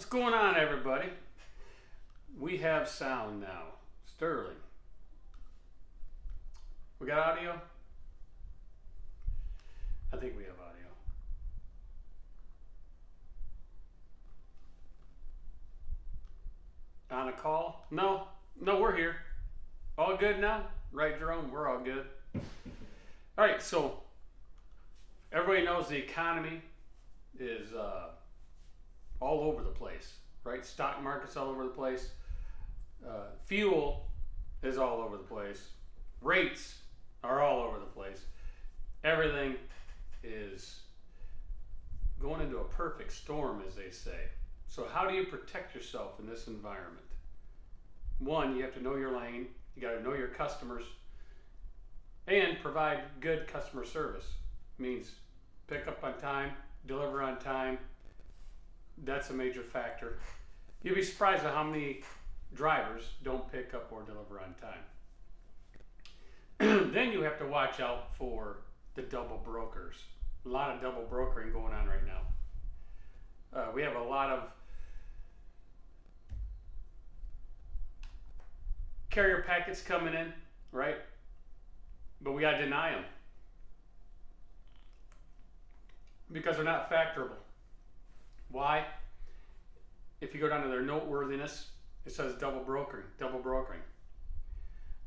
What's going on, everybody? We have sound now. Sterling. We got audio? I think we have audio. On a call? No, we're here. All good now? Right, Jerome? We're all good. All right, so everybody knows the economy is all over the place, right? Stock market's all over the place. Fuel is all over the place. Rates are all over the place. Everything is going into a perfect storm, as they say. So how do you protect yourself in this environment? One, you have to know your lane. You got to know your customers and provide good customer service. Means pick up on time, deliver on time. That's a major factor. You'd be surprised at how many drivers don't pick up or deliver on time. Then you have to watch out for the double brokers. A lot of double brokering going on right now. We have a lot of carrier packets coming in, right? But we got to deny them because they're not factorable. Why? If you go down to their noteworthiness, it says double brokering.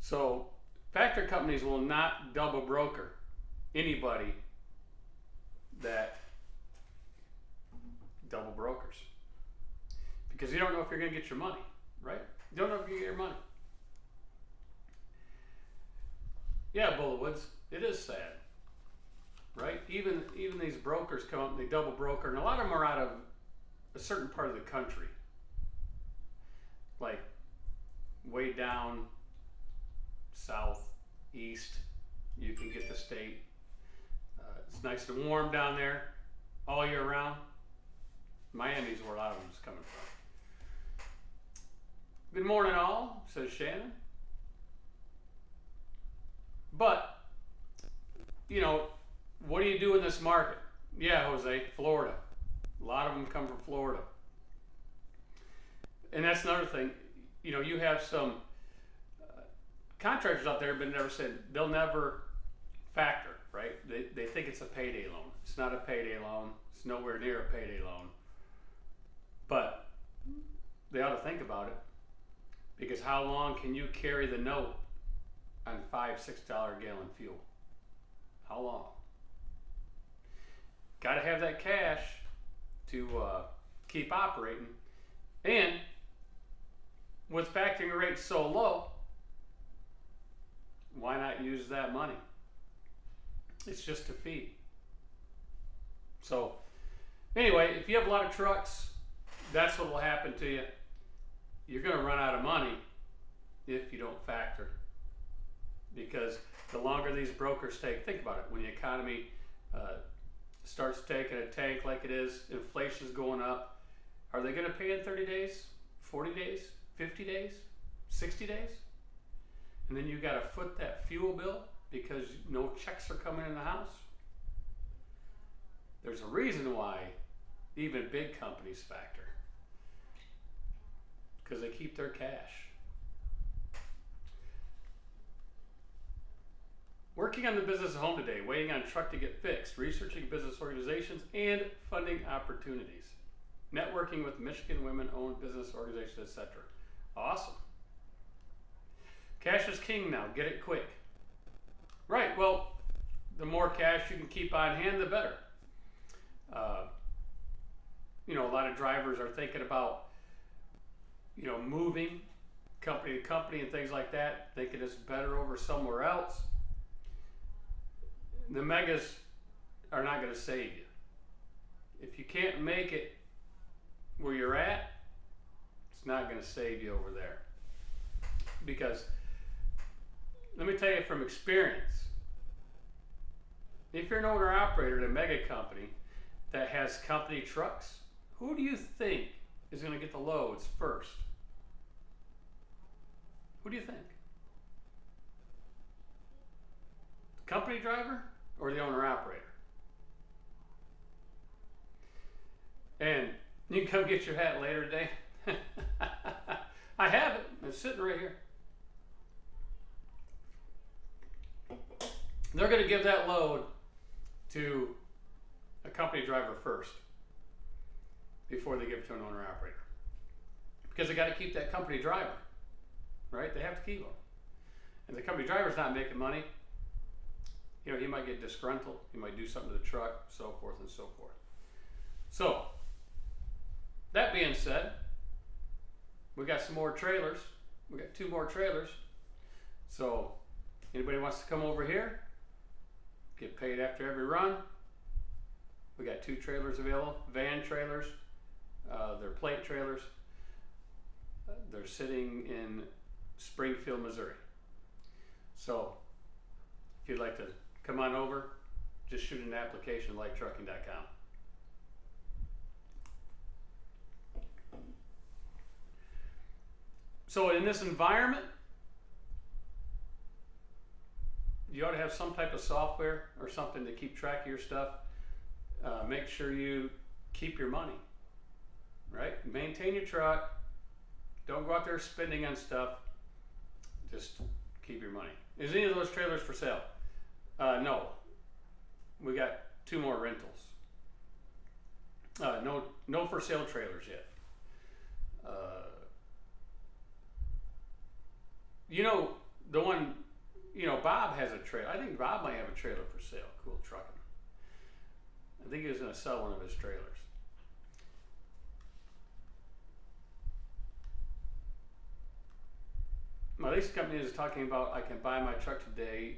So factor companies will not double broker anybody that double brokers, because you don't know if you're going to get your money, right? You don't know if you get your money. Yeah, Bullywoods, it is sad, right? Even these brokers come up and they double broker, and a lot of them are out of a certain part of the country, like way down south, east. You can get the state. It's nice and warm down there all year round. Miami's where a lot of them is coming from. Good morning, all, says Shannon. But, you know, what do you do in this market? Yeah, Jose, Florida. A lot of them come from Florida. And that's another thing. You know, you have some contractors out there, but never said they'll never factor, right? They think it's a payday loan. It's not a payday loan. It's nowhere near a payday loan. But they ought to think about it, because how long can you carry the note on $5-6 a gallon fuel? How long? Got to have that cash to keep operating. And with factoring rates so low, why not use that money? It's just a fee. So anyway, if you have a lot of trucks, that's what will happen to you. You're going to run out of money if you don't factor, because the longer these brokers take, think about it, when the economy starts taking a tank like it is, inflation's going up, are they going to pay in 30 days, 40 days, 50 days, 60 days? And then you got to foot that fuel bill because no checks are coming in the house. There's a reason why even big companies factor, because they keep their cash. Working on the business at home today, waiting on truck to get fixed, researching business organizations and funding opportunities, networking with Michigan women-owned business organizations, etc. Awesome. Cash is king now. Get it quick. Right. Well, the more cash you can keep on hand, the better. You know, a lot of drivers are thinking about, you know, moving company to company and things like that, thinking it's better over somewhere else. The megas are not going to save you. If you can't make it where you're at, it's not going to save you over there. Because let me tell you from experience, if you're an owner operator at a mega company that has company trucks, who do you think is going to get the loads first? Who do you think? The company driver or the owner operator? And You can come get your hat later today. I have it. It's sitting right here. They're going to give that load to a company driver first before they give it to an owner operator, because they got to keep that company driver, right? They have to keep them. And the company driver's not making money. You know, he might get disgruntled. He might do something to the truck, so forth and so forth. So, that being said, we got some more trailers. We got 2 more trailers. So, anybody wants to come over here, get paid after every run. We got 2 trailers available, van trailers. They're plate trailers. They're sitting in Springfield, Missouri. So, if you'd like to come on over, just shoot an application at lighttrucking.com. So in this environment, you ought to have some type of software or something to keep track of your stuff. Make sure you keep your money, right? Maintain your truck. Don't go out there spending on stuff. Just keep your money. Is any of those trailers for sale? No. We got 2 more rentals. No for sale trailers yet. You know, the one, you know, Bob has a trailer. I think Bob might have a trailer for sale. Cool Trucking. I think he was going to sell one of his trailers. My lease company is talking about, I can buy my truck today.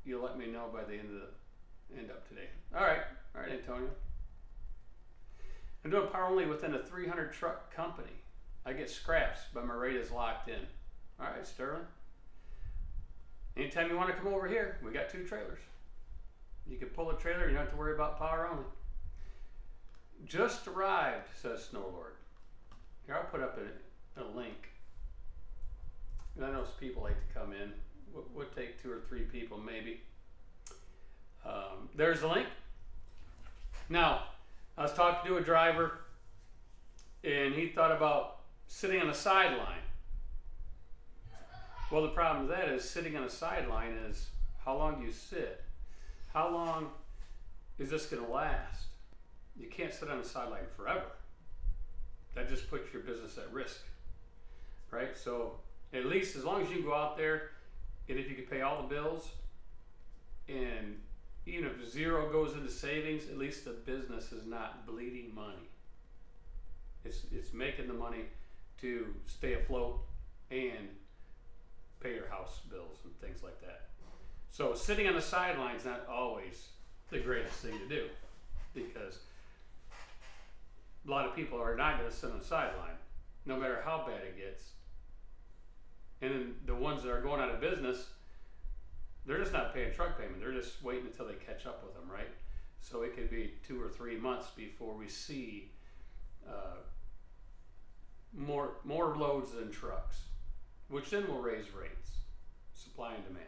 You'll let me know by the end of today. All right, Antonio. I'm doing power only within a 300 truck company. I get scraps, but my rate is locked in. All right, Sterling. Anytime you want to come over here, we got 2 trailers. You can pull a trailer, you don't have to worry about power only. Just arrived, says Snowlord. Here, I'll put up a link. And I know some people like to come in. We'll take 2 or 3 people maybe. There's the link. Now, I was talking to a driver, and he thought about sitting on a sideline. Well, the problem with that is sitting on a sideline is, how long do you sit? How long is this going to last? You can't sit on a sideline forever. That just puts your business at risk, right? So at least as long as you can go out there, and if you can pay all the bills, and even if 0 goes into savings, at least the business is not bleeding money. It's making the money to stay afloat and pay your house bills and things like that. So sitting on the sideline is not always the greatest thing to do, because a lot of people are not going to sit on the sideline, no matter how bad it gets. And then the ones that are going out of business, they're just not paying truck payment. They're just waiting until they catch up with them, right? So it could be 2 or 3 months before we see more loads than trucks, which then will raise rates, supply and demand.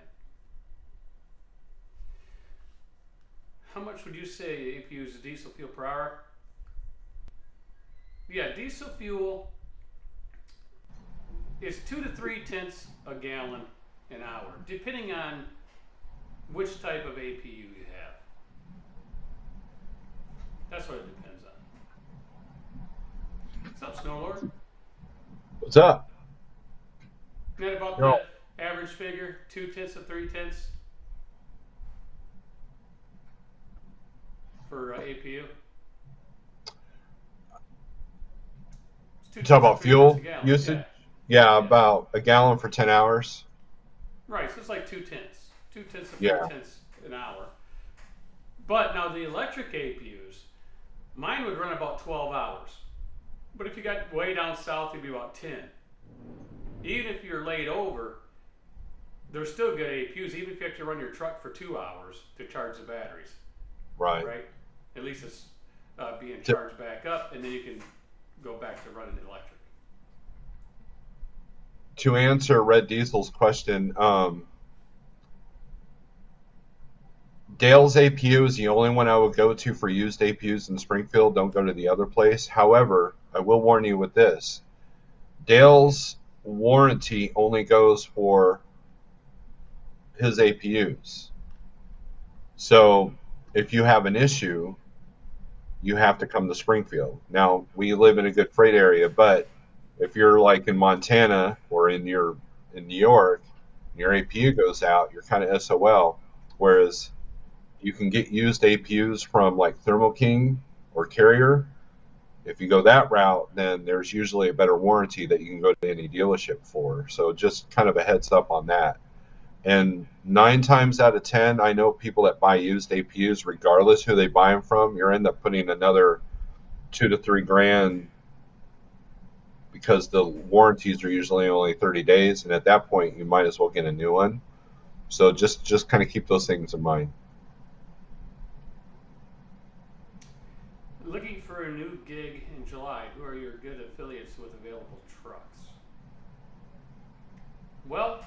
How much would you say if you use diesel fuel per hour? Yeah, diesel fuel is 2 to 3 tenths a gallon an hour, depending on which type of APU you have. That's what it depends on. What's up, Snowlord? What's up? Isn't that about No. the average figure? 2 tenths to 3 tenths for APU? You talk about fuel gallon. usage? Yeah. Yeah, about a gallon for 10 hours. Right, so it's like 2 tenths. 2 tenths to 3 Yeah. tenths an hour. But now the electric APUs, mine would run about 12 hours. But if you got way down south, it'd be about 10. Even if you're laid over, there's still good APUs, even if you have to run your truck for 2 hours to charge the batteries. Right. Right? At least it's being charged back up, and then you can go back to running electric. To answer Red Diesel's question, Dale's APU is the only one I would go to for used APUs in Springfield. Don't go to the other place. However, I will warn you with this. Dale's warranty only goes for his APUs. So if you have an issue, you have to come to Springfield. Now, we live in a good freight area, but if you're like in Montana or in New York, your APU goes out, you're kind of SOL. Whereas you can get used APUs from like Thermo King or Carrier. If you go that route, then there's usually a better warranty that you can go to any dealership for. So just kind of a heads up on that. And 9 times out of 10, I know people that buy used APUs, regardless who they buy them from, you end up putting another $2 to $3 grand because the warranties are usually only 30 days, and at that point, you might as well get a new one. So just kind of keep those things in mind. Looking for a new gig in July. Who are your good affiliates with available trucks? Well,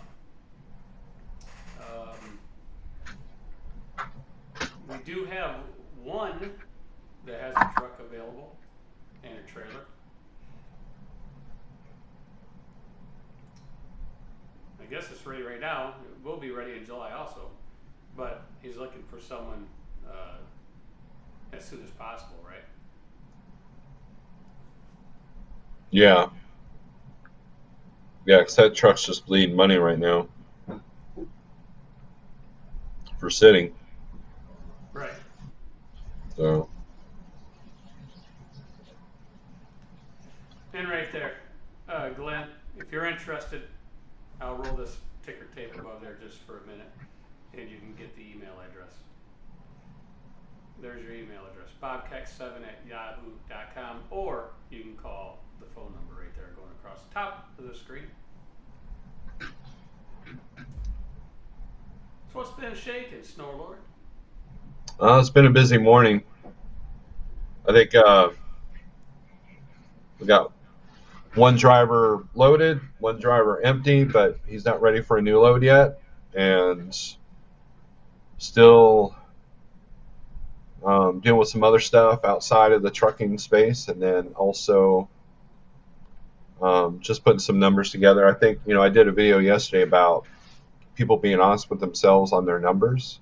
we do have one that has a truck available and a trailer. I guess it's ready right now. It will be ready in July also, but he's looking for someone as soon as possible, right? Yeah. Yeah, because that truck's just bleeding money right now for sitting. Right. So. And right there, Glenn, if you're interested, I'll roll this ticker tape above there just for a minute, and you can get the email address. There's your email address, bobkeck7@yahoo.com, or you can call the phone number right there going across the top of the screen. So what's been shaking, Snowlord? It's been a busy morning. I think we got one driver loaded, one driver empty, but he's not ready for a new load yet, and still dealing with some other stuff outside of the trucking space, and then also just putting some numbers together. I think, I did a video yesterday about people being honest with themselves on their numbers,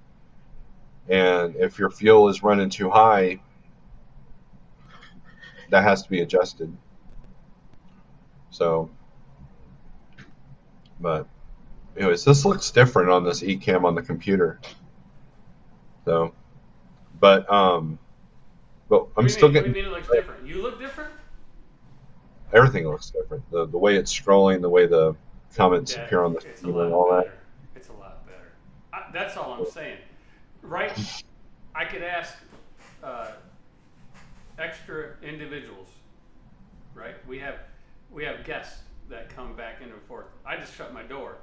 and if your fuel is running too high, that has to be adjusted. So, but anyways, this looks different on this eCam on the computer. So, but I'm still getting. What do you mean it looks different? You look different? Everything looks different. The way it's scrolling, the way the comments appear on the screen, and all that. It's a lot better. That's all I'm saying. Right? I could ask extra individuals. Right? We have guests that come back and forth. I just shut my door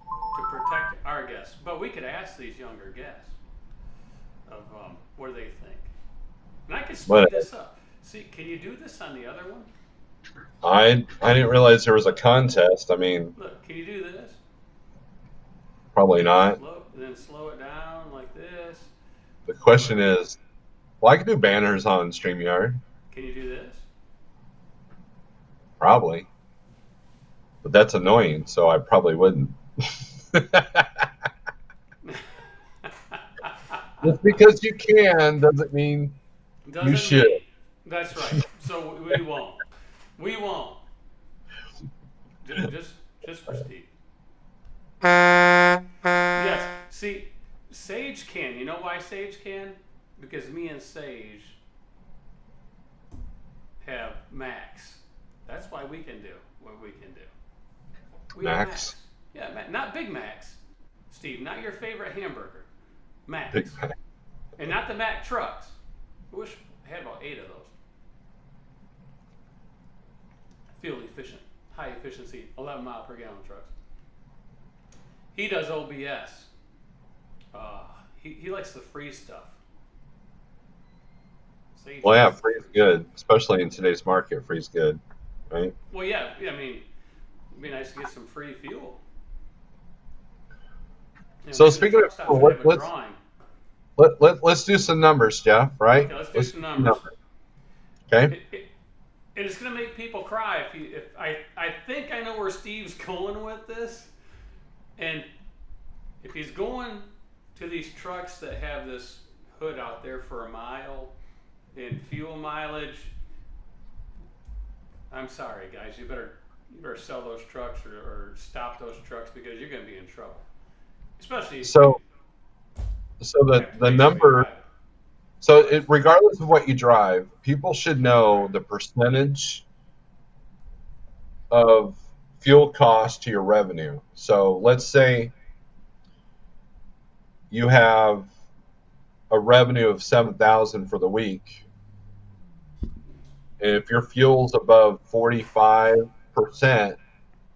to protect our guests, but we could ask these younger guests of what do they think, and I could speed this up. See, can you do this on the other one? I didn't realize there was a contest. I mean, look, can you do this? Probably not. Then slow it down like this. The question is, well, I can do banners on StreamYard. Can you do this? Probably. But that's annoying, so I probably wouldn't. Just because you can doesn't mean you should. That's right. So we won't. We won't. Just for Steve. Yes. See, Sage can. You know why Sage can? Because me and Sage have Max. That's why we can do what we can do. We Max? Yeah, not Big Macs, Steve. Not your favorite hamburger. Max. Big Mac. And not the Mack trucks. I wish I had about 8 of those. Fuel efficient, high efficiency, 11 mile per gallon trucks. He does OBS. He likes the free stuff. Well, yeah, free's good, especially in today's market. Free's good, right? Well, yeah. I mean, it'd be nice to get some free fuel. So speaking of, let's do some numbers, Jeff. Right? Okay, let's do some numbers. Okay. and it's going to make people cry. If I think I know where Steve's going with this, and if he's going to these trucks that have this hood out there for a mile and fuel mileage, I'm sorry, guys. You better sell those trucks or stop those trucks, because you're going to be in trouble. Especially so the number. So regardless of what you drive, people should know the percentage of fuel cost to your revenue. So let's say you have a revenue of 7,000 for the week. And if your fuel's above 45%,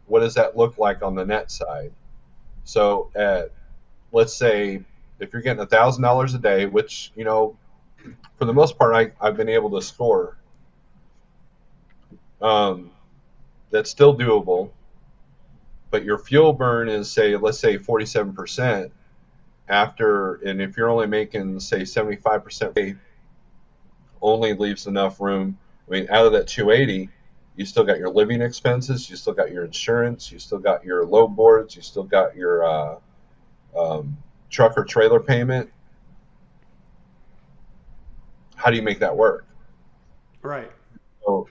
what does that look like on the net side? So let's say if you're getting $1,000 a day, which, for the most part, I've been able to score. That's still doable, but your fuel burn is, let's say 47% and if you're only making, say, 75%, only leaves enough room. I mean, out of that 280, you still got your living expenses, you still got your insurance, you still got your load boards, you still got your truck or trailer payment. How do you make that work? Right. So,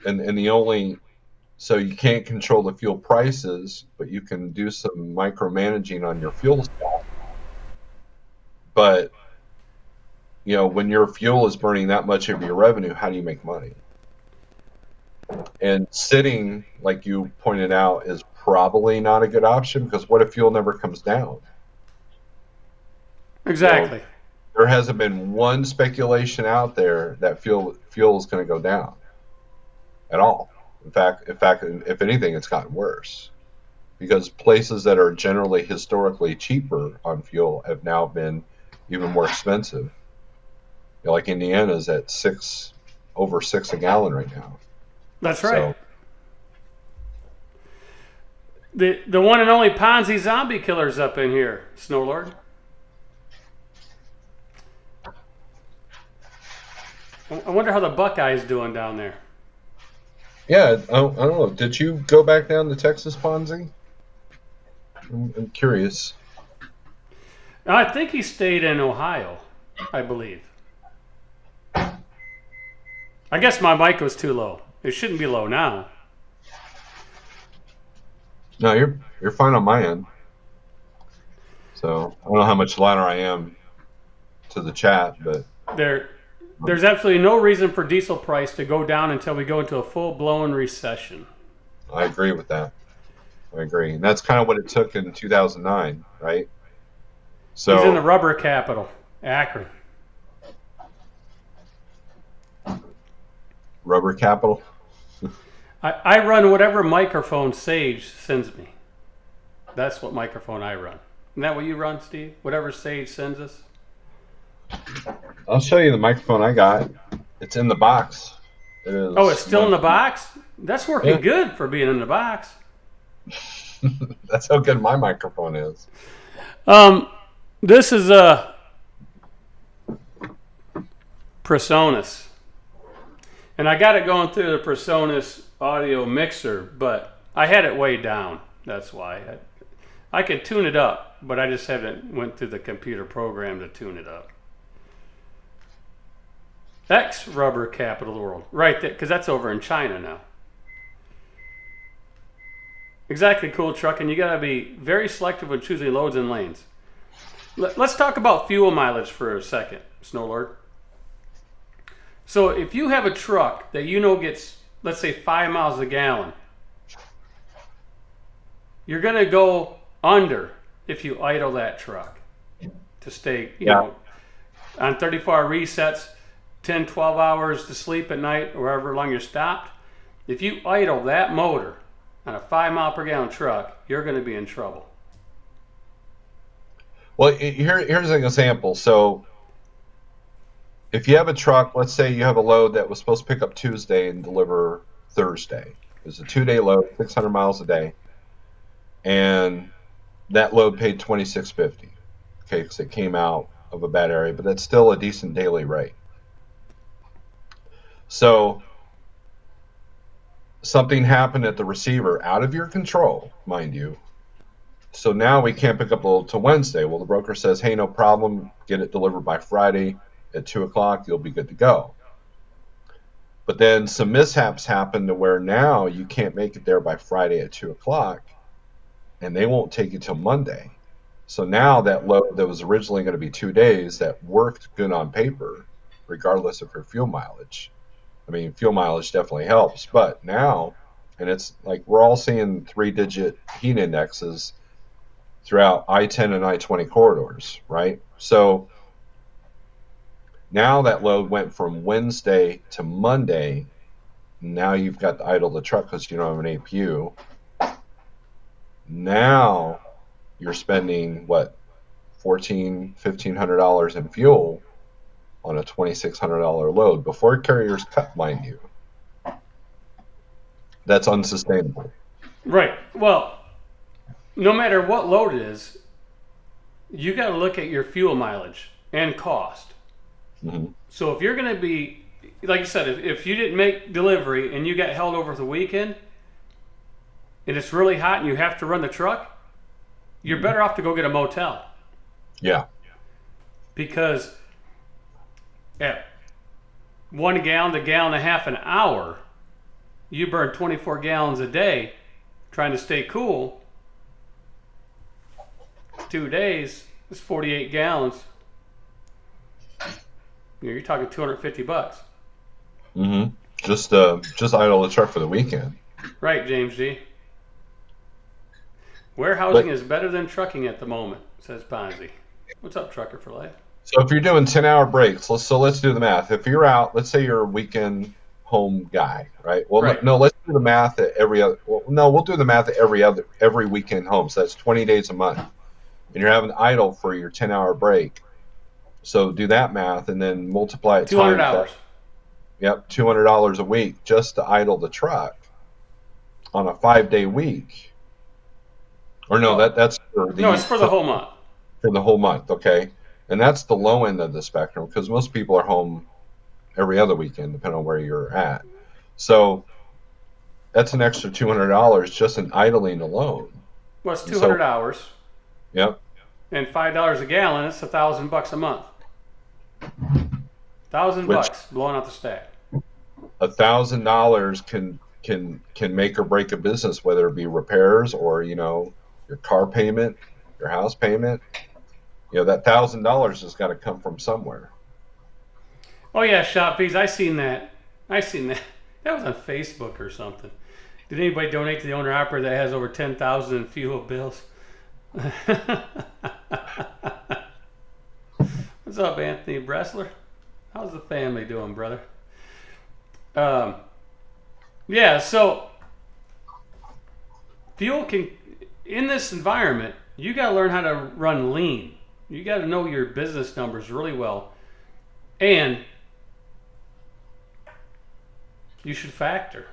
so you can't control the fuel prices, but you can do some micromanaging on your fuel stock. But when your fuel is burning that much of your revenue, how do you make money? And sitting, like you pointed out, is probably not a good option, because what if fuel never comes down? Exactly. There hasn't been one speculation out there that fuel is going to go down at all. In fact, if anything, it's gotten worse, because places that are generally historically cheaper on fuel have now been even more expensive. Like Indiana's at over $6 a gallon right now. That's right. So, the one and only Ponzi zombie killer's up in here, Snowlord. I wonder how the Buckeyes doing down there. Yeah, I don't know. Did you go back down to Texas, Ponzi? I'm curious. I think he stayed in Ohio, I believe. I guess my mic was too low. It shouldn't be low now. No, you're fine on my end. So I don't know how much louder I am to the chat, but there's absolutely no reason for diesel price to go down until we go into a full-blown recession. I agree with that. I agree. And that's kind of what it took in 2009, right? So he's in the rubber capital, Akron. Rubber capital? I run whatever microphone Sage sends me. That's what microphone I run. Isn't that what you run, Steve? Whatever Sage sends us? I'll show you the microphone I got. It's in the box. It's still in the box? That's working good for being in the box. That's how good my microphone is. This is a Presonus. And I got it going through the Presonus audio mixer, but I had it way down. That's why. I could tune it up, but I just haven't went through the computer program to tune it up. X rubber capital of the world. Right there, because that's over in China now. Exactly, cool truck, and you got to be very selective when choosing loads and lanes. Let's talk about fuel mileage for a second, Snowlord. So if you have a truck that gets, let's say, 5 miles a gallon, you're going to go under if you idle that truck to stay, on 34-hour resets, 10, 12 hours to sleep at night, or however long you're stopped. If you idle that motor on a 5 mile per gallon truck, you're going to be in trouble. Well, here's an example. So if you have a truck, let's say you have a load that was supposed to pick up Tuesday and deliver Thursday. It was a 2-day load, 600 miles a day. And that load paid $26.50. Okay, because it came out of a bad area, but that's still a decent daily rate. So something happened at the receiver out of your control, mind you. So now we can't pick up till Wednesday. Well, the broker says, hey, no problem. Get it delivered by Friday at 2 o'clock. You'll be good to go. But then some mishaps happen to where now you can't make it there by Friday at 2 o'clock, and they won't take you till Monday. So now that load that was originally going to be 2 days that worked good on paper, regardless of your fuel mileage. I mean, fuel mileage definitely helps, but now, and it's like we're all seeing 3-digit heat indexes throughout I-10 and I-20 corridors, right? So now that load went from Wednesday to Monday. Now you've got to idle the truck because you don't have an APU. Now you're spending what, $1,500 in fuel on a $2,600 load before carriers cut, mind you. That's unsustainable. Right. Well, no matter what load it is, you got to look at your fuel mileage and cost. Mm-hmm. So if you're going to be, like you said, if you didn't make delivery and you got held over the weekend and it's really hot and you have to run the truck, you're better off to go get a motel. Yeah. Because at 1 gallon to gallon and a half an hour, you burn 24 gallons a day trying to stay cool. 2 days is 48 gallons. You're talking $250. Mm-hmm. Just idle the truck for the weekend. Right, James G. Warehousing is better than trucking at the moment, says Ponzi. What's up, Trucker for Life? So if you're doing 10-hour breaks, let's do the math. If you're out, let's say you're a weekend home guy, right? Well, right. No, let's do the math at every other. Well, no, we'll do the math at every weekend home. So that's 20 days a month, and you're having idle for your 10-hour break. So do that math and then multiply it. $200. Yep, $200 a week just to idle the truck on a 5-day week. Or no, that's for the it's for the whole month. For the whole month, okay. And that's the low end of the spectrum because most people are home every other weekend, depending on where you're at. So that's an extra $200 just in idling alone. Well, it's 200 hours. Yep. And $5 a gallon, it's $1,000 a month. $1,000 blowing out the stack. $1,000 can make or break a business, whether it be repairs or your car payment, your house payment. That $1,000 has got to come from somewhere. Oh yeah, shop fees. I seen that. That was on Facebook or something. Did anybody donate to the owner operator that has over 10,000 in fuel bills? What's up, Anthony Bressler? How's the family doing, brother? Yeah, so fuel can, in this environment, you got to learn how to run lean. You got to know your business numbers really well. And you should factor.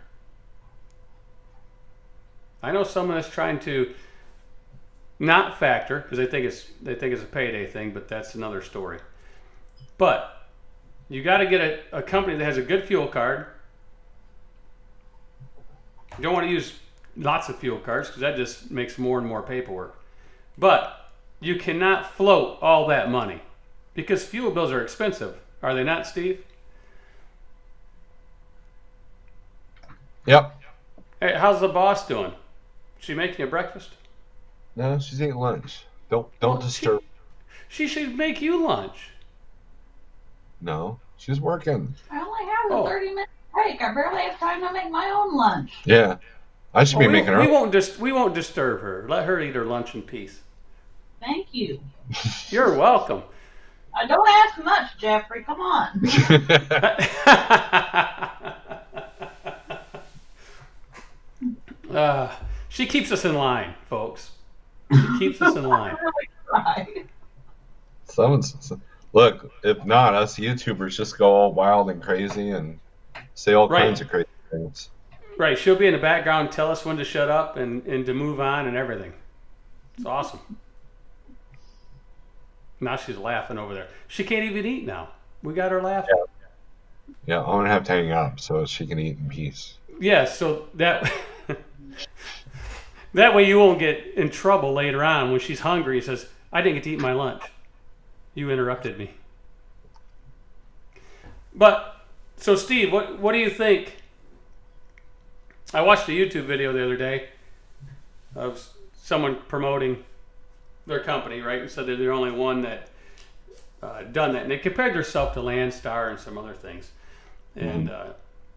I know someone that's trying to not factor because they think it's a payday thing, but that's another story. But you got to get a company that has a good fuel card. You don't want to use lots of fuel cards because that just makes more and more paperwork. But you cannot float all that money because fuel bills are expensive. Are they not, Steve? Yep. Hey, how's the boss doing? She making you breakfast? No, she's eating lunch. Don't disturb. She should make you lunch. No, she's working. I only have a 30-minute break. I barely have time to make my own lunch. Yeah, I should be making her. We won't disturb her. Let her eat her lunch in peace. Thank you. You're welcome. Don't ask much, Jeffrey. Come on. She keeps us in line, folks. She keeps us in line. Right. Look, if not, us YouTubers just go all wild and crazy and say all kinds of crazy things. Right. She'll be in the background, tell us when to shut up and to move on and everything. It's awesome. Now she's laughing over there. She can't even eat now. We got her laughing. Yeah, I'm going to have to hang up so she can eat in peace. yeah, so that that way you won't get in trouble later on when she's hungry and says, I didn't get to eat my lunch. You interrupted me. But, so Steve, what do you think? I watched a YouTube video the other day of someone promoting their company, right? And said they're the only one that done that. And they compared themselves to Landstar and some other things. And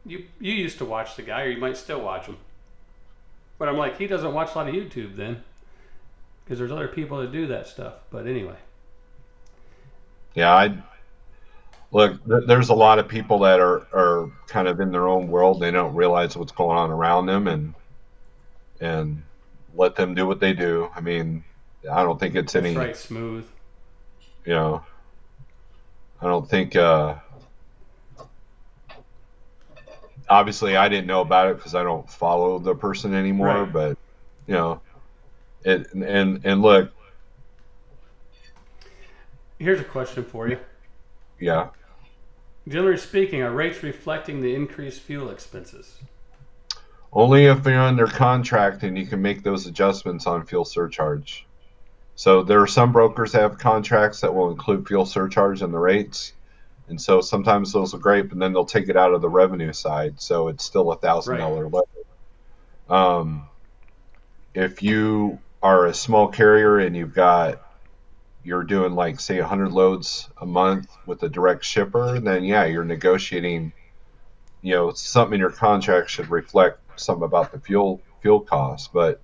you used to watch the guy, or you might still watch him. But I'm like, he doesn't watch a lot of YouTube then. Because there's other people that do that stuff. But anyway. Yeah, look, there's a lot of people that are kind of in their own world. They don't realize what's going on around them, and let them do what they do. I mean, I don't think it's That's any right, smooth. You know, I don't think. Obviously, I didn't know about it because I don't follow the person anymore. Right. But you know, and look. Here's a question for you. Yeah. Generally speaking, are rates reflecting the increased fuel expenses? Only if you're under contract and you can make those adjustments on fuel surcharge. So there are some brokers that have contracts that will include fuel surcharge in the rates. And so sometimes those are great, but then they'll take it out of the revenue side. So it's still $1,000 level. If you are a small carrier and you're doing like say 100 loads a month with a direct shipper, then yeah, you're negotiating, something in your contract should reflect something about the fuel costs. But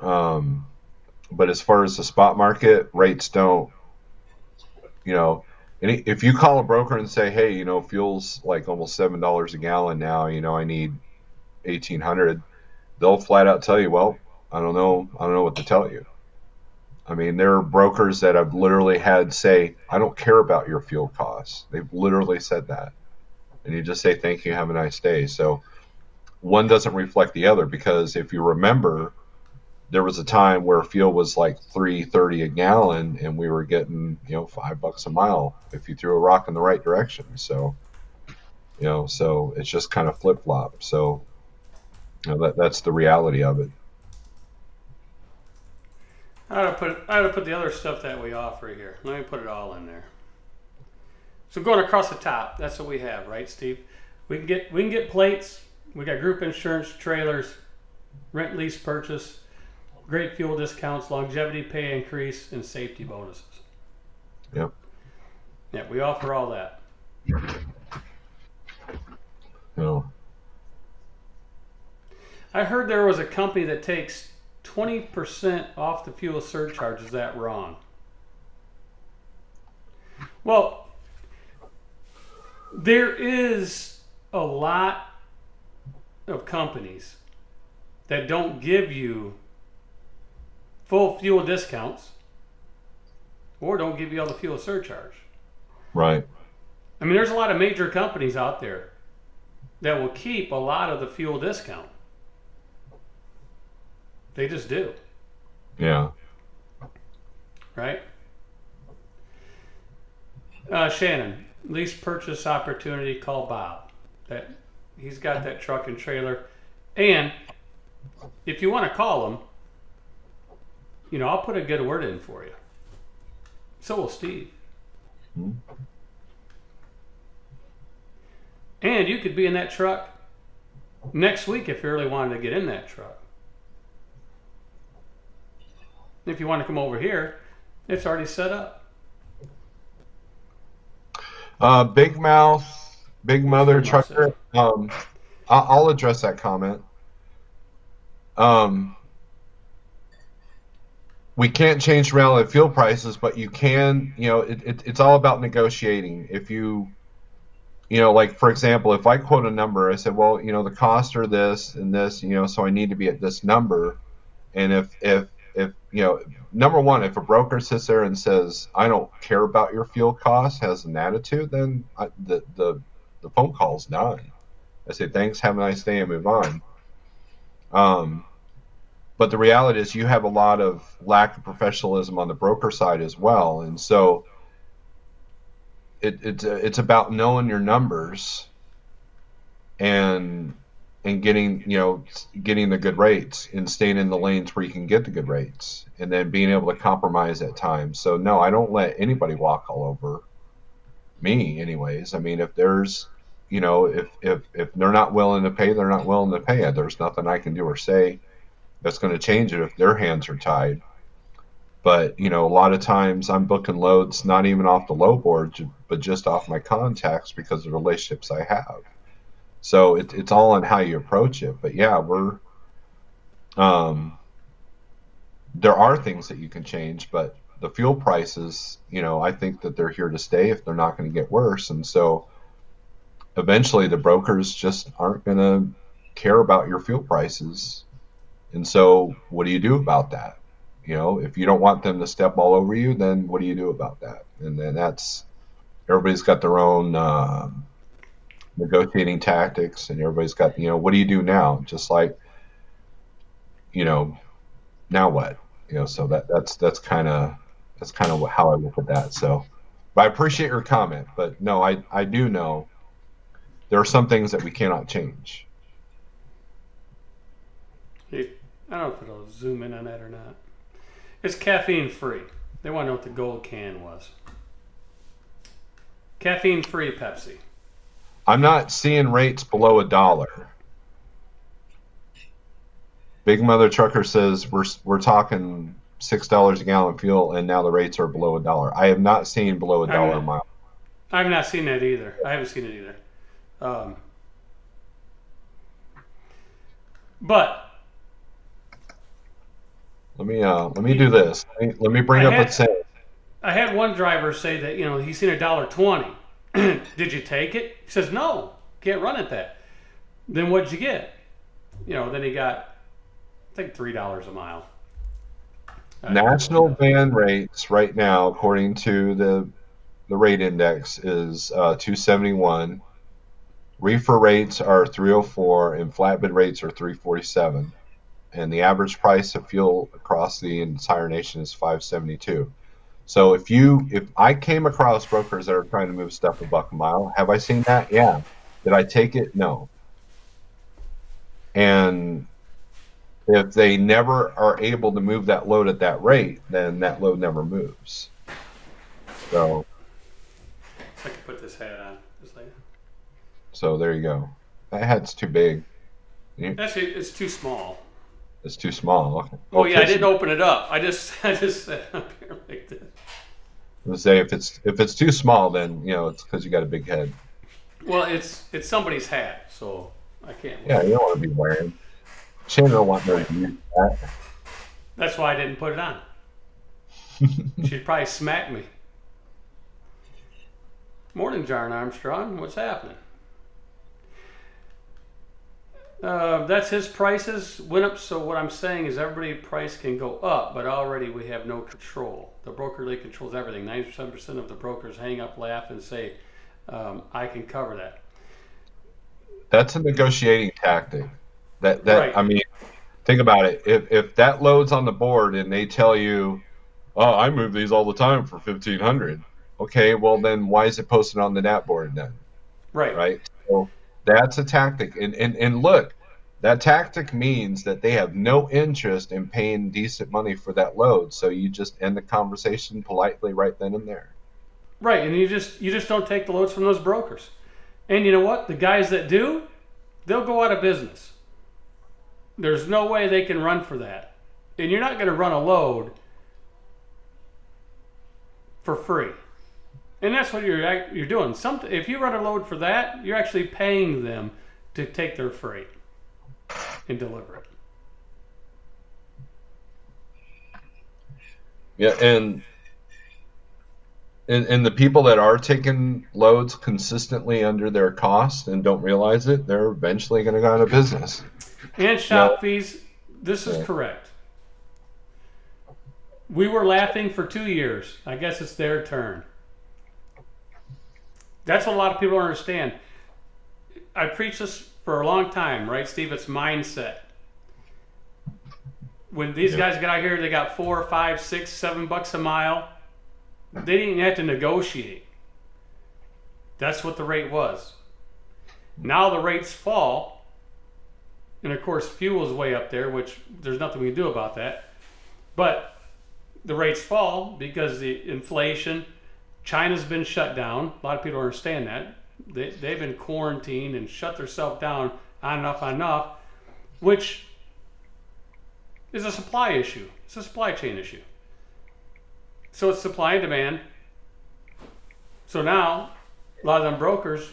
as far as the spot market, rates don't, if you call a broker and say, hey, fuel's like almost $7 a gallon now, I need 1,800, they'll flat out tell you, well, I don't know what to tell you. I mean, there are brokers that have literally had say, I don't care about your fuel costs. They've literally said that. And you just say, thank you, have a nice day. So one doesn't reflect the other, because if you remember, there was a time where fuel was like $3.30 a gallon and we were getting, $5 a mile if you threw a rock in the right direction. So, so it's just kind of flip flop. So, that's the reality of it. I ought to put the other stuff that we offer here. Let me put it all in there. So going across the top, that's what we have, right, Steve? We can get plates. We got group insurance, trailers, rent, lease, purchase, great fuel discounts, longevity pay increase, and safety bonuses. Yep. Yeah, we offer all that. No. I heard there was a company that takes 20% off the fuel surcharge. Is that wrong? Well, there is a lot of companies that don't give you full fuel discounts or don't give you all the fuel surcharge. Right. I mean, there's a lot of major companies out there that will keep a lot of the fuel discount. They just do. Yeah. Right? Shannon, lease purchase opportunity, call Bob. He's got that truck and trailer. And if you want to call him, I'll put a good word in for you. So will Steve. Mm-hmm. And you could be in that truck next week if you really wanted to get in that truck. If you want to come over here, it's already set up. Big Mouth, Big Mother Trucker. I'll address that comment. We can't change relative fuel prices, but you can. It's all about negotiating. If like for example, if I quote a number, I said, well, the costs are this and this, so I need to be at this number. And if number one, if a broker sits there and says, I don't care about your fuel costs, has an attitude, then the phone call's done. I say, thanks, have a nice day, and move on. But the reality is you have a lot of lack of professionalism on the broker side as well. And so it's about knowing your numbers and and getting the good rates and staying in the lanes where you can get the good rates, and then being able to compromise at times. So no, I don't let anybody walk all over me anyways. I mean, if there's if they're not willing to pay, they're not willing to pay. There's nothing I can do or say that's going to change it if their hands are tied. But a lot of times I'm booking loads not even off the low board, but just off my contacts because of the relationships I have. So it's all on how you approach it. But yeah, there are things that you can change, but the fuel prices, I think that they're here to stay if they're not going to get worse. And so eventually the brokers just aren't going to care about your fuel prices. And so what do you do about that? If you don't want them to step all over you, then what do you do about that? And then everybody's got their own negotiating tactics, and everybody's got, what do you do now? Just like, now what? So that's kind of how I look at that. So, but I appreciate your comment, but no, I do know there are some things that we cannot change. I don't know if it'll zoom in on that or not. It's caffeine free. They want to know what the gold can was. Caffeine free Pepsi. I'm not seeing rates below $1. Big Mother Trucker says we're talking $6 a gallon fuel, and now the rates are below $1. I have not seen below $1 a mile. I have not seen that either. I haven't seen it either. But let me do this. Let me bring up a sale. I had one driver say that he's seen $1.20. Did you take it? He says no, can't run at that. Then what'd you get? Then he got I think $3 a mile. National van rates right now, according to the rate index, is 271. Reefer rates are 304, and flatbed rates are 347. And the average price of fuel across the entire nation is 572. So if I came across brokers that are trying to move stuff $1 a mile, have I seen that? Yeah. Did I take it? No. And if they never are able to move that load at that rate, then that load never moves. So I can put this hat on just like. So there you go. That hat's too big. Actually, it's too small. It's too small. Okay. Oh yeah, I didn't open it up. I just set it up here like this. Let's say if it's too small, then it's because you got a big head. Well, it's somebody's hat, so I can't. Yeah, you don't want to be wearing. Shannon don't want to use that. That's why I didn't put it on. She'd probably smack me. Morning, Jarn Armstrong. What's happening? That's his prices went up. So what I'm saying is everybody's price can go up, but already we have no control. The broker really controls everything. 97% of the brokers hang up, laugh, and say, "I can cover that." That's a negotiating tactic. That right. I mean, think about it. If that load's on the board and they tell you, "Oh, I move these all the time for 1,500," okay, well then why is it posted on the NAT board then? Right. So that's a tactic, and look, that tactic means that they have no interest in paying decent money for that load. So you just end the conversation politely right then and there. Right, and you just don't take the loads from those brokers. And you know what? The guys that do, they'll go out of business. There's no way they can run for that. And you're not going to run a load for free. And that's what you're doing. If you run a load for that, you're actually paying them to take their freight and deliver it. Yeah, and the people that are taking loads consistently under their cost and don't realize it, they're eventually going to go out of business. And shop fees, this is correct. We were laughing for 2 years. I guess it's their turn. That's what a lot of people don't understand. I preach this for a long time, right, Steve? It's mindset. When these guys get out here, they got $4, $5, $6, $7 a mile. They didn't even have to negotiate. That's what the rate was. Now the rates fall. And of course, fuel's way up there, which there's nothing we can do about that. But the rates fall because the inflation. China's been shut down. A lot of people don't understand that. They've been quarantined and shut themselves down on enough, which is a supply issue. It's a supply chain issue. So it's supply and demand. So now, a lot of them brokers,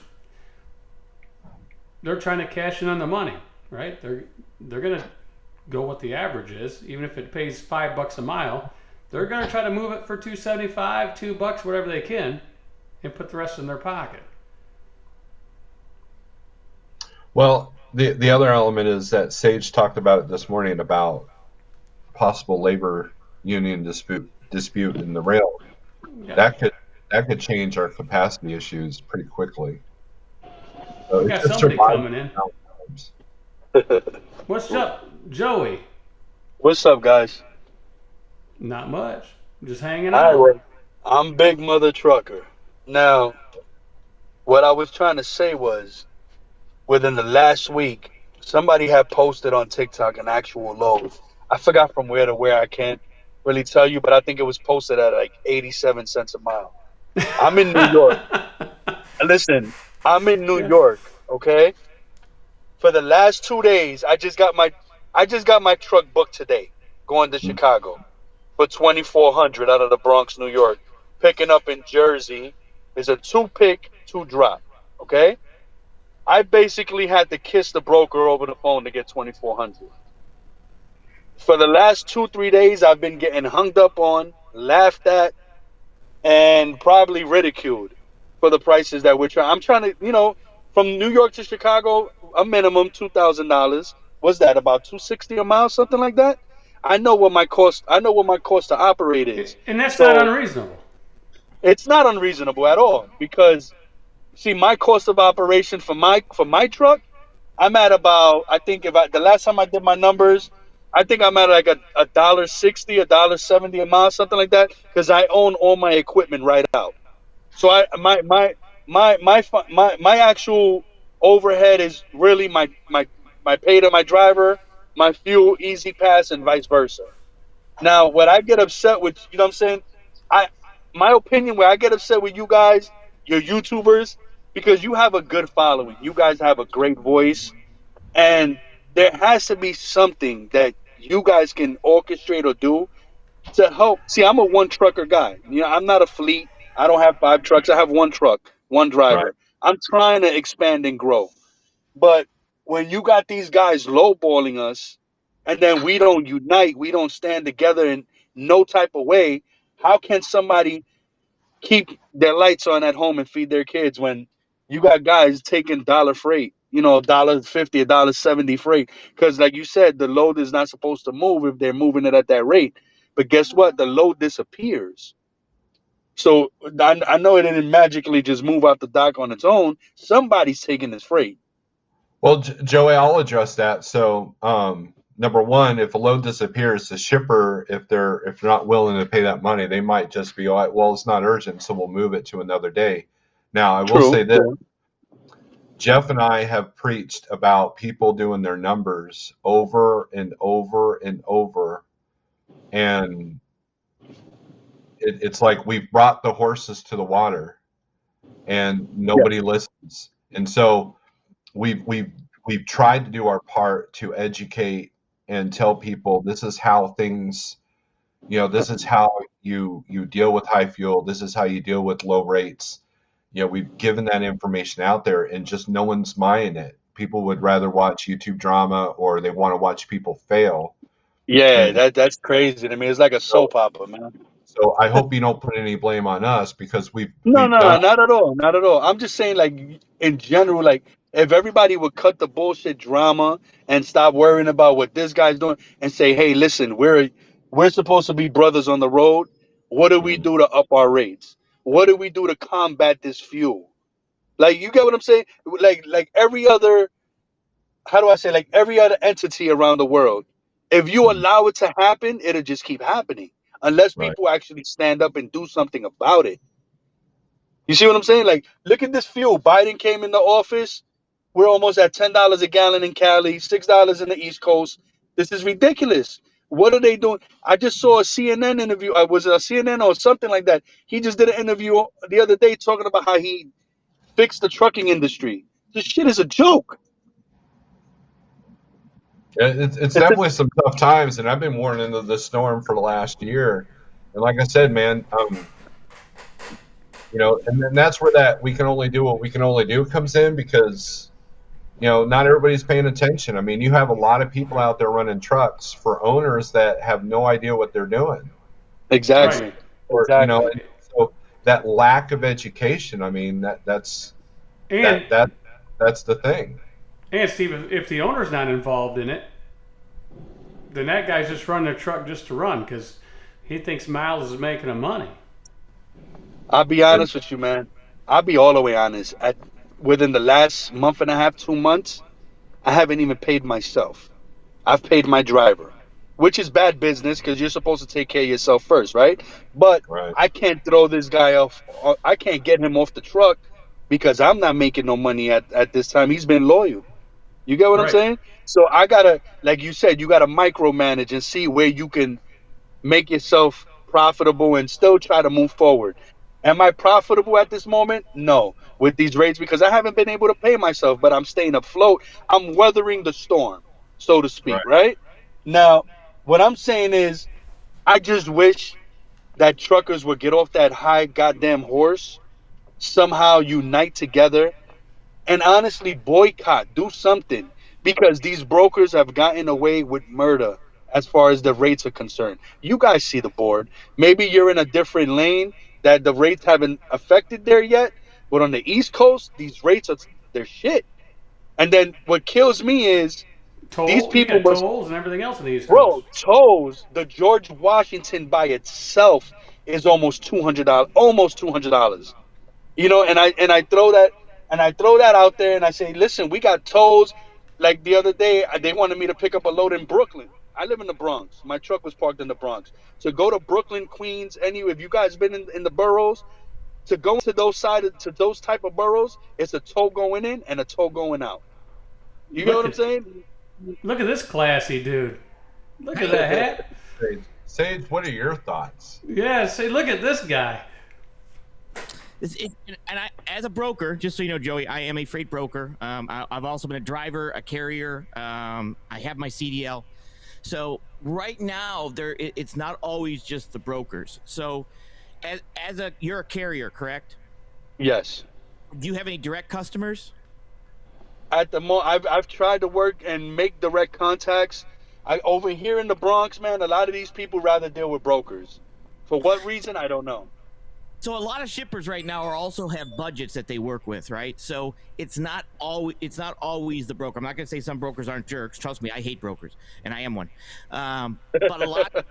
they're trying to cash in on the money, right? They're gonna go what the average is, even if it pays $5 a mile. They're gonna try to move it for $2.75, $2, whatever they can, and put the rest in their pocket. Well, the other element is that Sage talked about it this morning about possible labor union dispute in the rail. Yeah. That could change our capacity issues pretty quickly. So We got somebody coming in. What's up, Joey? What's up, guys? Not much. Just hanging Hi, out. well, I'm Big Mother Trucker. Now, what I was trying to say was, within the last week, somebody had posted on TikTok an actual load. I forgot from where to where. I can't really tell you, but I think it was posted at like 87 cents a mile. I'm in New York. Listen, I'm in New Yeah. York, okay? For the last 2 days, I just got my truck booked today, going to Chicago for 2,400 out of the Bronx, New York. Picking up in Jersey is a 2-pick, 2-drop, okay? I basically had to kiss the broker over the phone to get 2,400. For the last 2-3 days, I've been getting hung up on, laughed at, and probably ridiculed for the prices that we're trying. I'm trying to, from New York to Chicago, a minimum $2,000. What's that? About 260 a mile, something like that. I know what my cost to operate is. And that's So not unreasonable. it's not unreasonable at all because see my cost of operation for my truck, I'm at about the last time I did my numbers, I think I'm at like a $1.60, $1.70 a mile, something like that, because I own all my equipment right out. So my actual overhead is really my pay to my driver, my fuel, easy pass, and vice versa. Now, what I get upset with, you know what I'm saying? My opinion, where I get upset with you guys, your YouTubers, because you have a good following. You guys have a great voice, and there has to be something that you guys can orchestrate or do to help. See, I'm a one trucker guy. I'm not a fleet. I don't have 5 trucks. I have one truck, one Right. driver. I'm trying to expand and grow. But when you got these guys lowballing us, and then we don't unite, we don't stand together in no type of way, how can somebody keep their lights on at home and feed their kids when you got guys taking dollar freight, $1.50, $1.70 freight? Because like you said, the load is not supposed to move if they're moving it at that rate. But guess what? The load disappears. So I know it didn't magically just move out the dock on its own. Somebody's taking this freight. Well, Joey, I'll address that. So, number one, if a load disappears, the shipper, if they're not willing to pay that money, they might just be, all right, well, it's not urgent, so we'll move it to another day. Now, I will True. say this: Jeff and I have preached about people doing their numbers over and over and over, and it's like we've brought the horses to the water, and Yeah. nobody listens. And so we've tried to do our part to educate and tell people this is how things, this is how you deal with high fuel, this is how you deal with low rates. We've given that information out there, and just no one's buying it. People would rather watch YouTube drama, or they want to watch people fail. Yeah, And that's crazy. I mean, it's like a so, soap opera, man. so I hope you don't put any blame on us, because No, we've no, done. no, not at all, not at all. I'm just saying, like in general, like if everybody would cut the bullshit drama and stop worrying about what this guy's doing and say, hey, listen, we're supposed to be brothers on the road. What do we Mhm. do to up our rates? What do we do to combat this fuel? Like you get what I'm saying? Like every other, how do I say, like every other entity around the world, if you Mhm. allow it to happen, it'll just keep happening unless Right. people actually stand up and do something about it. You see what I'm saying? Like, look at this fuel. Biden came into office. We're almost at $10 a gallon in Cali, $6 in the East Coast. This is ridiculous. What are they doing? I just saw a CNN interview. Was it a CNN or something like that? He just did an interview the other day talking about how he fixed the trucking industry. This shit is a joke. It's definitely some tough times, and I've been warning of the storm for the last year. And like I said, man, and then that's where that we can only do what we can only do comes in, because not everybody's paying attention. I mean, you have a lot of people out there running trucks for owners that have no idea what they're doing. Exactly. Right. Or Exactly. and so that lack of education. I mean, that's the thing. And Steve, if the owner's not involved in it, then that guy's just running a truck just to run because he thinks miles is making him money. I'll be honest with you, man. I'll be all the way honest. Within the last month and a half, 2 months, I haven't even paid myself. I've paid my driver, which is bad business because you're supposed to take care of yourself first, right? But Right. I can't throw this guy off. I can't get him off the truck because I'm not making no money at this time. He's been loyal. You get what I'm Right. saying? So I gotta, like you said, you gotta micromanage and see where you can make yourself profitable and still try to move forward. Am I profitable at this moment? No, with these rates, because I haven't been able to pay myself, but I'm staying afloat. I'm weathering the storm, so to speak, right? Now, what I'm saying is, I just wish that truckers would get off that high goddamn horse, somehow unite together, and honestly boycott, do something, because these brokers have gotten away with murder as far as the rates are concerned. You guys see the board. Maybe you're in a different lane that the rates haven't affected there yet, but on the East Coast, these rates they're shit. And then what kills me is these people you got must, tolls and everything else in the East bro, Coast. tolls. The George Washington by itself is almost $200, almost $200. And I throw that out there, and I say, listen, we got tolls. Like the other day, they wanted me to pick up a load in Brooklyn. I live in the Bronx. My truck was parked in the Bronx. To go to Brooklyn, Queens, if you guys been in the boroughs, to go to those type of boroughs, it's a toll going in and a toll going out. You get what I'm saying? Look at this classy dude. Look at that hat. Sage, what are your thoughts? Yeah, see, look at this guy. As a broker, just so you know, Joey, I am a freight broker. I've also been a driver, a carrier. I have my CDL. So right now, it's not always just the brokers. So, you're a carrier, correct? Yes. Do you have any direct customers? At the moment, I've tried to work and make direct contacts. Over here in the Bronx, man, a lot of these people rather deal with brokers. For what reason, I don't know. So a lot of shippers right now also have budgets that they work with, right? So it's not always the broker. I'm not going to say some brokers aren't jerks. Trust me, I hate brokers, and I am one. But a lot of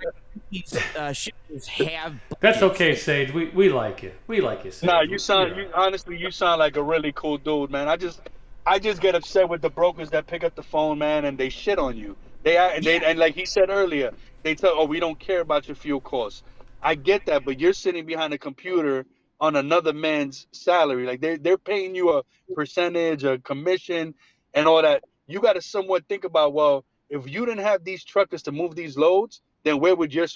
these shippers have budgets. That's okay, Sage. We like you. We like you, Sage. Nah, honestly, you sound like a really cool dude, man. I just get upset with the brokers that pick up the phone, man, and they shit on you. And like he said earlier, they tell, oh, we don't care about your fuel costs. I get that, but you're sitting behind a computer on another man's salary. Like they're paying you a percentage, a commission, and all that. You got to somewhat think about, well, if you didn't have these truckers to move these loads, then where would your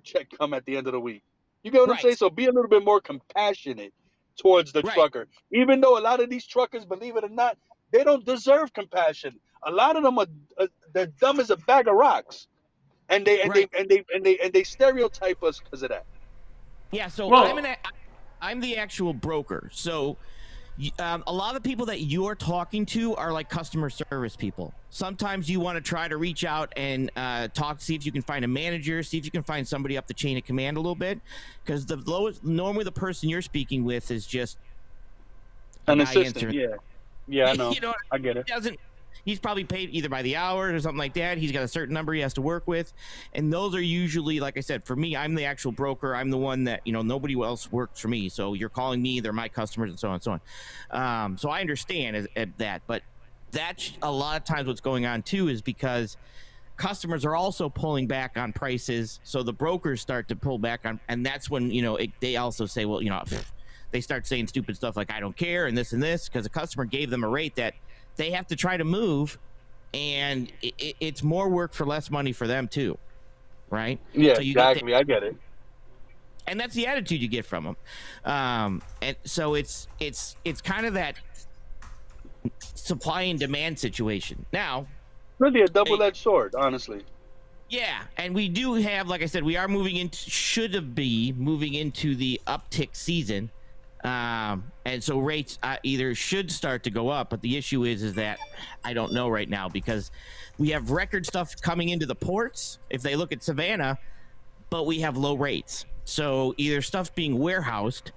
check come at the end of the week? You get what I'm saying? So be a little bit more compassionate towards the trucker. Even though a lot of these truckers, believe it or not, they don't deserve compassion. A lot of them they're dumb as a bag of rocks. And they stereotype us because of that. Yeah, so Well, I'm the actual broker. So a lot of the people that you're talking to are like customer service people. Sometimes you want to try to reach out and talk, see if you can find a manager, see if you can find somebody up the chain of command a little bit, because normally the person you're speaking with is just an assistant. Yeah, I know. I get it. He's probably paid either by the hour or something like that. He's got a certain number he has to work with. And those are usually, like I said, for me, I'm the actual broker. I'm the one that, nobody else works for me. So you're calling me, they're my customers, and so on and so on. So I understand that. But that's a lot of times what's going on, too, is because customers are also pulling back on prices. So the brokers start to pull back on, and that's when, they also say, well, they start saying stupid stuff like I don't care and this because the customer gave them a rate that they have to try to move, and it's more work for less money for them too, right? Yeah, so you exactly. I get it. And that's the attitude you get from them, and so it's kind of that supply and demand situation. Now, Really a double-edged sword, honestly. yeah, and we do have, like I said, we are should be moving into the uptick season, and so rates either should start to go up, but the issue is that I don't know right now because we have record stuff coming into the ports. If they look at Savannah, but we have low rates, so either stuff's being warehoused.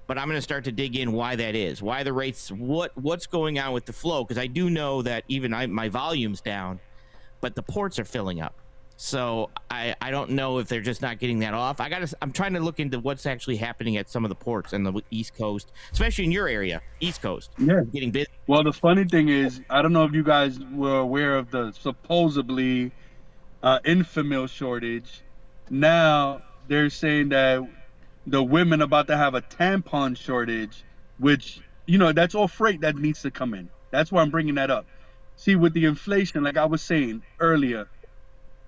But I'm going to start to dig in why that is, why the rates, what's going on with the flow, because I do know that even my volume's down, but the ports are filling up. So I don't know if they're just not getting that off. I'm trying to look into what's actually happening at some of the ports in the East Coast, especially in your area, East Coast. Yeah. Getting busy. Well, the funny thing is, I don't know if you guys were aware of the supposedly infamous shortage. Now they're saying that the women about to have a tampon shortage, which, that's all freight that needs to come in. That's why I'm bringing that up. See, with the inflation, like I was saying earlier,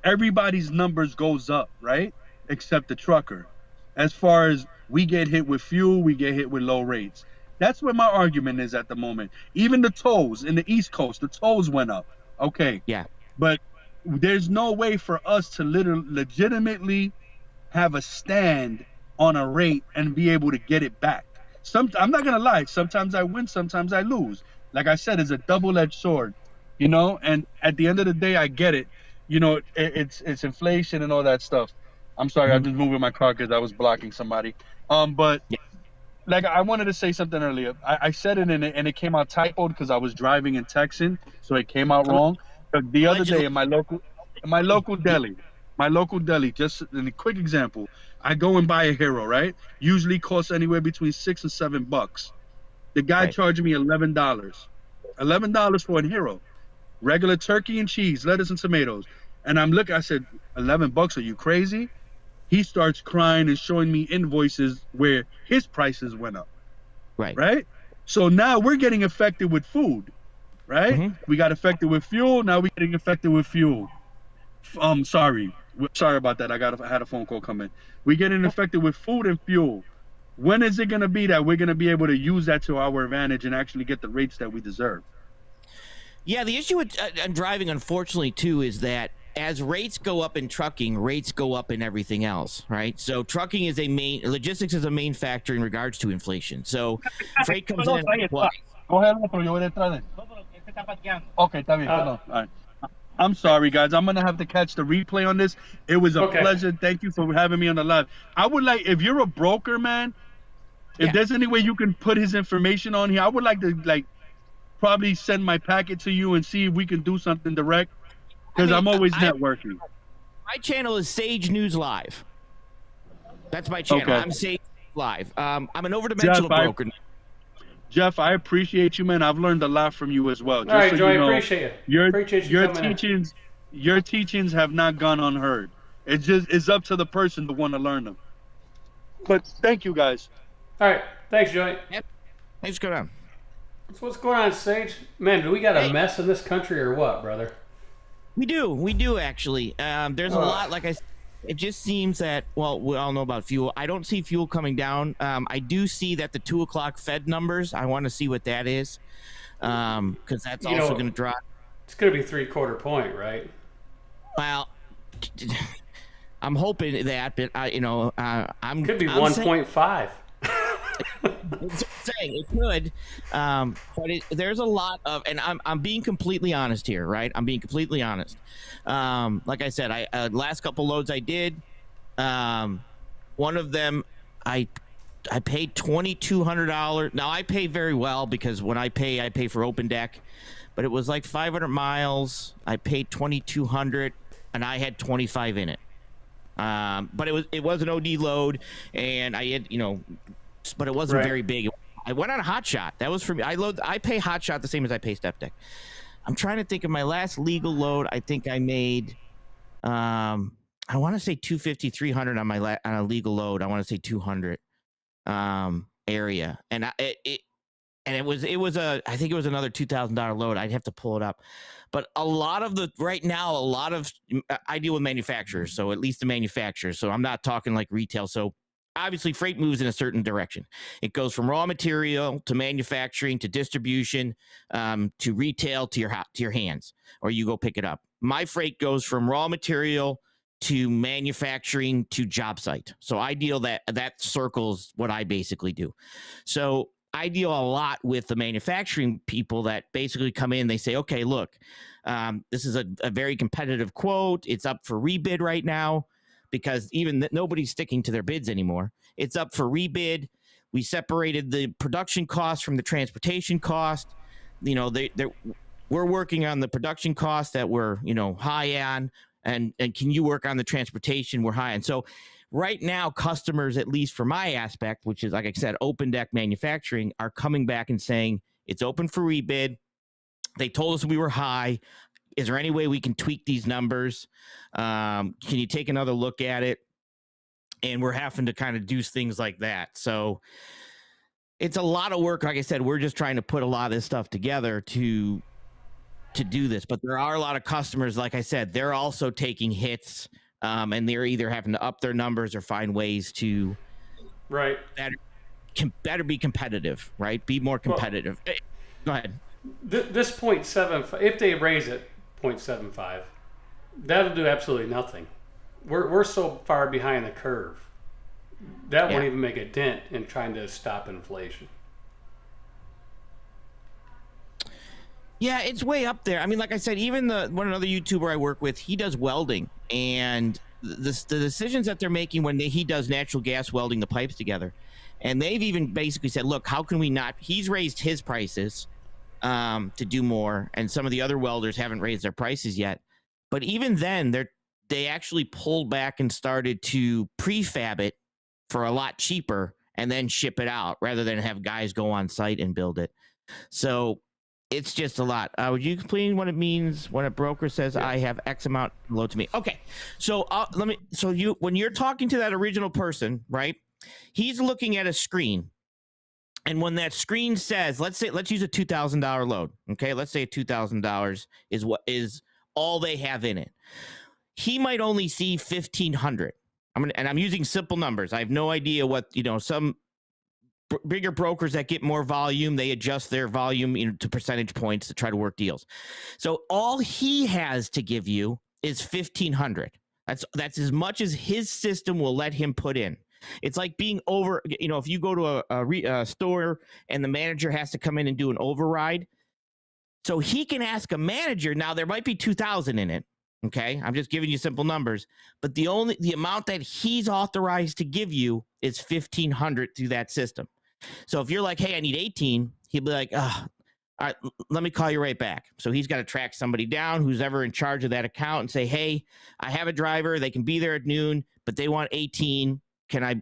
everybody's numbers goes up, right? Except the trucker. As far as we get hit with fuel, we get hit with low rates. That's where my argument is at the moment. Even the tolls in the East Coast, the tolls went up. Okay. Yeah. But there's no way for us to legitimately have a stand on a rate and be able to get it back. I'm not gonna lie, sometimes I win, sometimes I lose. Like I said, it's a double-edged sword, and at the end of the day, I get it. It's inflation and all that stuff. I'm sorry, I just moved my car because I was blocking somebody. But like I wanted to say something earlier. I said it and it came out typoed because I was driving and texting, so it came out wrong. But the other day in my local deli, just in a quick example, I go and buy a hero, right? Usually costs anywhere between $6 and $7. The guy charged me $11. $11 for a hero. Regular turkey and cheese, lettuce and tomatoes. And I said, $11, are you crazy? He starts crying and showing me invoices where his prices went up. Right? So now we're getting affected with food, right? Mm-hmm. We got affected with fuel, now we're getting affected with fuel. Sorry about that. I had a phone call come in. We're getting affected with food and fuel. When is it going to be that we're going to be able to use that to our advantage and actually get the rates that we deserve? Yeah, the issue with driving, unfortunately, too, is that as rates go up in trucking, rates go up in everything else, right? So trucking logistics is a main factor in regards to inflation. So freight comes in. Okay, está bien. All right. I'm sorry, guys. I'm going to have to catch the replay on this. It was a pleasure. Thank you for having me on the live. I would like, if you're a broker, man, if there's any way you can put his information on here, I would like to, probably send my packet to you and see if we can do something direct, because I'm always networking. My channel is Sage News Live. That's my channel. Okay. I'm Sage Live. I'm an overdimensional broker. Jeff, I appreciate you, man. I've learned a lot from you as well. All right, Joe, I appreciate it. Your teachings have not gone unheard. It's up to the person to want to learn them. But thank you, guys. All right, thanks, Joey. Yep. Thanks, go down. So what's going on, Sage? Man, do we got a mess in this country or what, brother? We do actually. There's a lot, like I said. It just seems that, well, we all know about fuel. I don't see fuel coming down. I do see that the 2 o'clock Fed numbers, I want to see what that is, because that's also going to drop. It's going to be 3/4 point, right? Well, I'm hoping that, but I'm could be 1.5. I'm saying it could, but there's a lot of, and I'm being completely honest here, right? I'm being completely honest. Like I said, I last couple loads I did, one of them I paid $2,200. Now I pay very well because when I pay for open deck, but it was like 500 miles. I paid $2,200 and I had 25 in it. But it was an OD load, and I had, but it wasn't very big. I went on a hot shot. That was for me. I pay hot shot the same as I pay step deck. I'm trying to think of my last legal load. I think I made, I want to say 250, 300 on on a legal load. I want to say 200. And area, and I think it was another $2,000 load. I'd have to pull it up, but a lot of I deal with manufacturers, so at least the manufacturers. So I'm not talking like retail. So obviously, freight moves in a certain direction. It goes from raw material to manufacturing to distribution to retail to your hands, or you go pick it up. My freight goes from raw material to manufacturing to job site. So I deal that circles what I basically do. So I deal a lot with the manufacturing people that basically come in. They say, okay, look, this is a very competitive quote. It's up for rebid right now because nobody's sticking to their bids anymore. It's up for rebid. We separated the production cost from the transportation cost. We're working on the production cost that we're, high on, and can you work on the transportation we're high on? So right now, customers, at least for my aspect, which is, like I said, open deck manufacturing, are coming back and saying it's open for rebid. They told us we were high. Is there any way we can tweak these numbers? Can you take another look at it? And we're having to kind of do things like that. So it's a lot of work. Like I said, we're just trying to put a lot of this stuff together to do this. But there are a lot of customers, like I said, they're also taking hits. And they're either having to up their numbers or find ways to better be competitive, right? Be more competitive. Well, go ahead. This 0.75, if they raise it 0.75, that'll do absolutely nothing. We're so far behind the curve. That won't even make a dent in trying to stop inflation. Yeah, it's way up there. I mean, like I said, even another YouTuber I work with, he does welding, and the decisions that they're making when he does natural gas welding the pipes together, and they've even basically said, look, how can we not? He's raised his prices to do more, and some of the other welders haven't raised their prices yet. But even then, they actually pulled back and started to prefab it for a lot cheaper and then ship it out rather than have guys go on site and build it. So it's just a lot. Would you explain what it means when a broker says I have X amount load to me? Okay, so when you're talking to that original person, right? He's looking at a screen, and when that screen says, let's use a $2,000 load. Okay, let's say $2,000 is what is all they have in it. He might only see 1,500. I'm using simple numbers. I have no idea what some bigger brokers that get more volume, they adjust their volume to percentage points to try to work deals. So all he has to give you is 1,500. That's as much as his system will let him put in. It's like being over. If you go to a store and the manager has to come in and do an override, so he can ask a manager. Now there might be 2,000 in it. Okay, I'm just giving you simple numbers, but the amount that he's authorized to give you is 1,500 through that system. So if you're like, hey, I need 18, he'd be like, all right, let me call you right back. So he's got to track somebody down who's ever in charge of that account and say, hey, I have a driver. They can be there at noon, but they want 18. Can I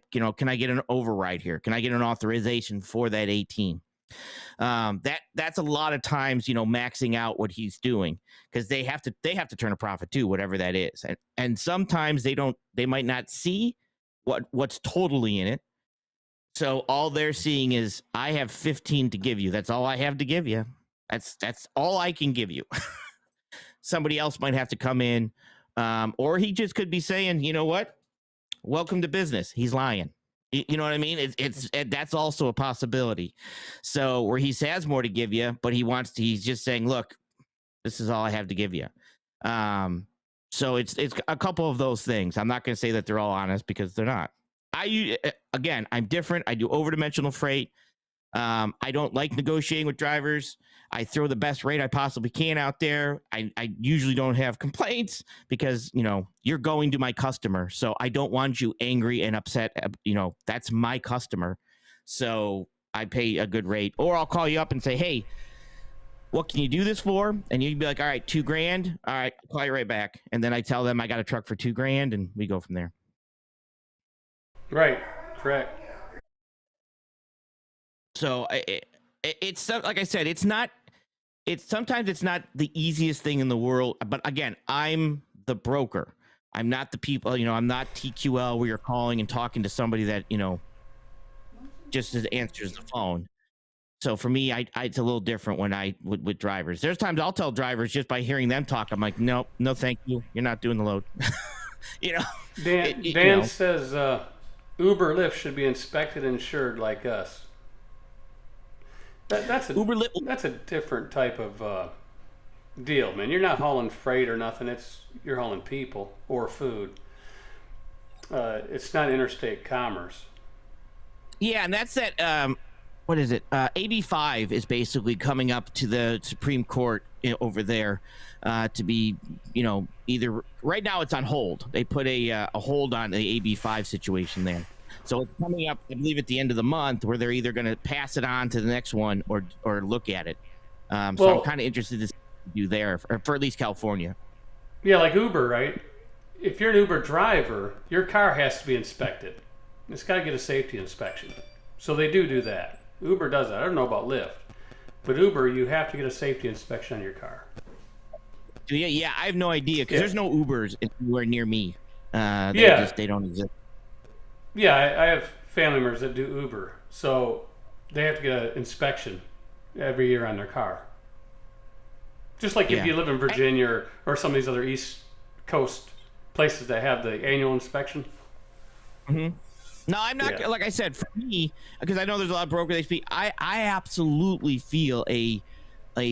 get an override here? Can I get an authorization for that 18? That's a lot of times, maxing out what he's doing because they have to turn a profit too, whatever that is. And sometimes they might not see what's totally in it. So all they're seeing is I have 15 to give you. That's all I have to give you. That's all I can give you. Somebody else might have to come in, or he just could be saying, you know what? Welcome to business. He's lying. You know what I mean? That's also a possibility. So where he has more to give you, but he's just saying, look, this is all I have to give you. So it's a couple of those things. I'm not going to say that they're all honest because they're not. I'm different. I do overdimensional freight. I don't like negotiating with drivers. I throw the best rate I possibly can out there. I usually don't have complaints because, you're going to my customer. So I don't want you angry and upset. That's my customer. So I pay a good rate, or I'll call you up and say, hey, what can you do this for? And you'd be like, all right, $2,000. All right, I'll call you right back. And then I tell them I got a truck for $2,000 and we go from there. Right. Correct. So it's like I said, sometimes it's not the easiest thing in the world, but again, I'm the broker. I'm not the people, I'm not TQL where you're calling and talking to somebody that, just as answers the phone. So for me, it's a little different when I with drivers. There's times I'll tell drivers just by hearing them talk, I'm like, nope, no, thank you. You're not doing the load. You know, Dan says Uber Lyft should be inspected and insured like us. That's a Uber Lyft. That's a different type of deal, man. You're not hauling freight or nothing. You're hauling people or food. It's not interstate commerce. Yeah, and that's that. What is it? AB5 is basically coming up to the Supreme Court over there to be, either right now it's on hold. They put a hold on the AB5 situation there. So it's coming up, I believe, at the end of the month where they're either going to pass it on to the next one or look at it. So I'm kind of interested to see what they do there, for at least California. Yeah, like Uber, right? If you're an Uber driver, your car has to be inspected. It's got to get a safety inspection. So they do that. Uber does that. I don't know about Lyft. But Uber, you have to get a safety inspection on your car. Yeah, I have no idea because there's no Ubers anywhere near me. They don't exist. Yeah, I have family members that do Uber. So they have to get an inspection every year on their car. Just like if you live in Virginia or some of these other East Coast places that have the annual inspection. Mm-hmm. No, I'm not. Like I said, for me, because I know there's a lot of brokers they speak. I absolutely feel a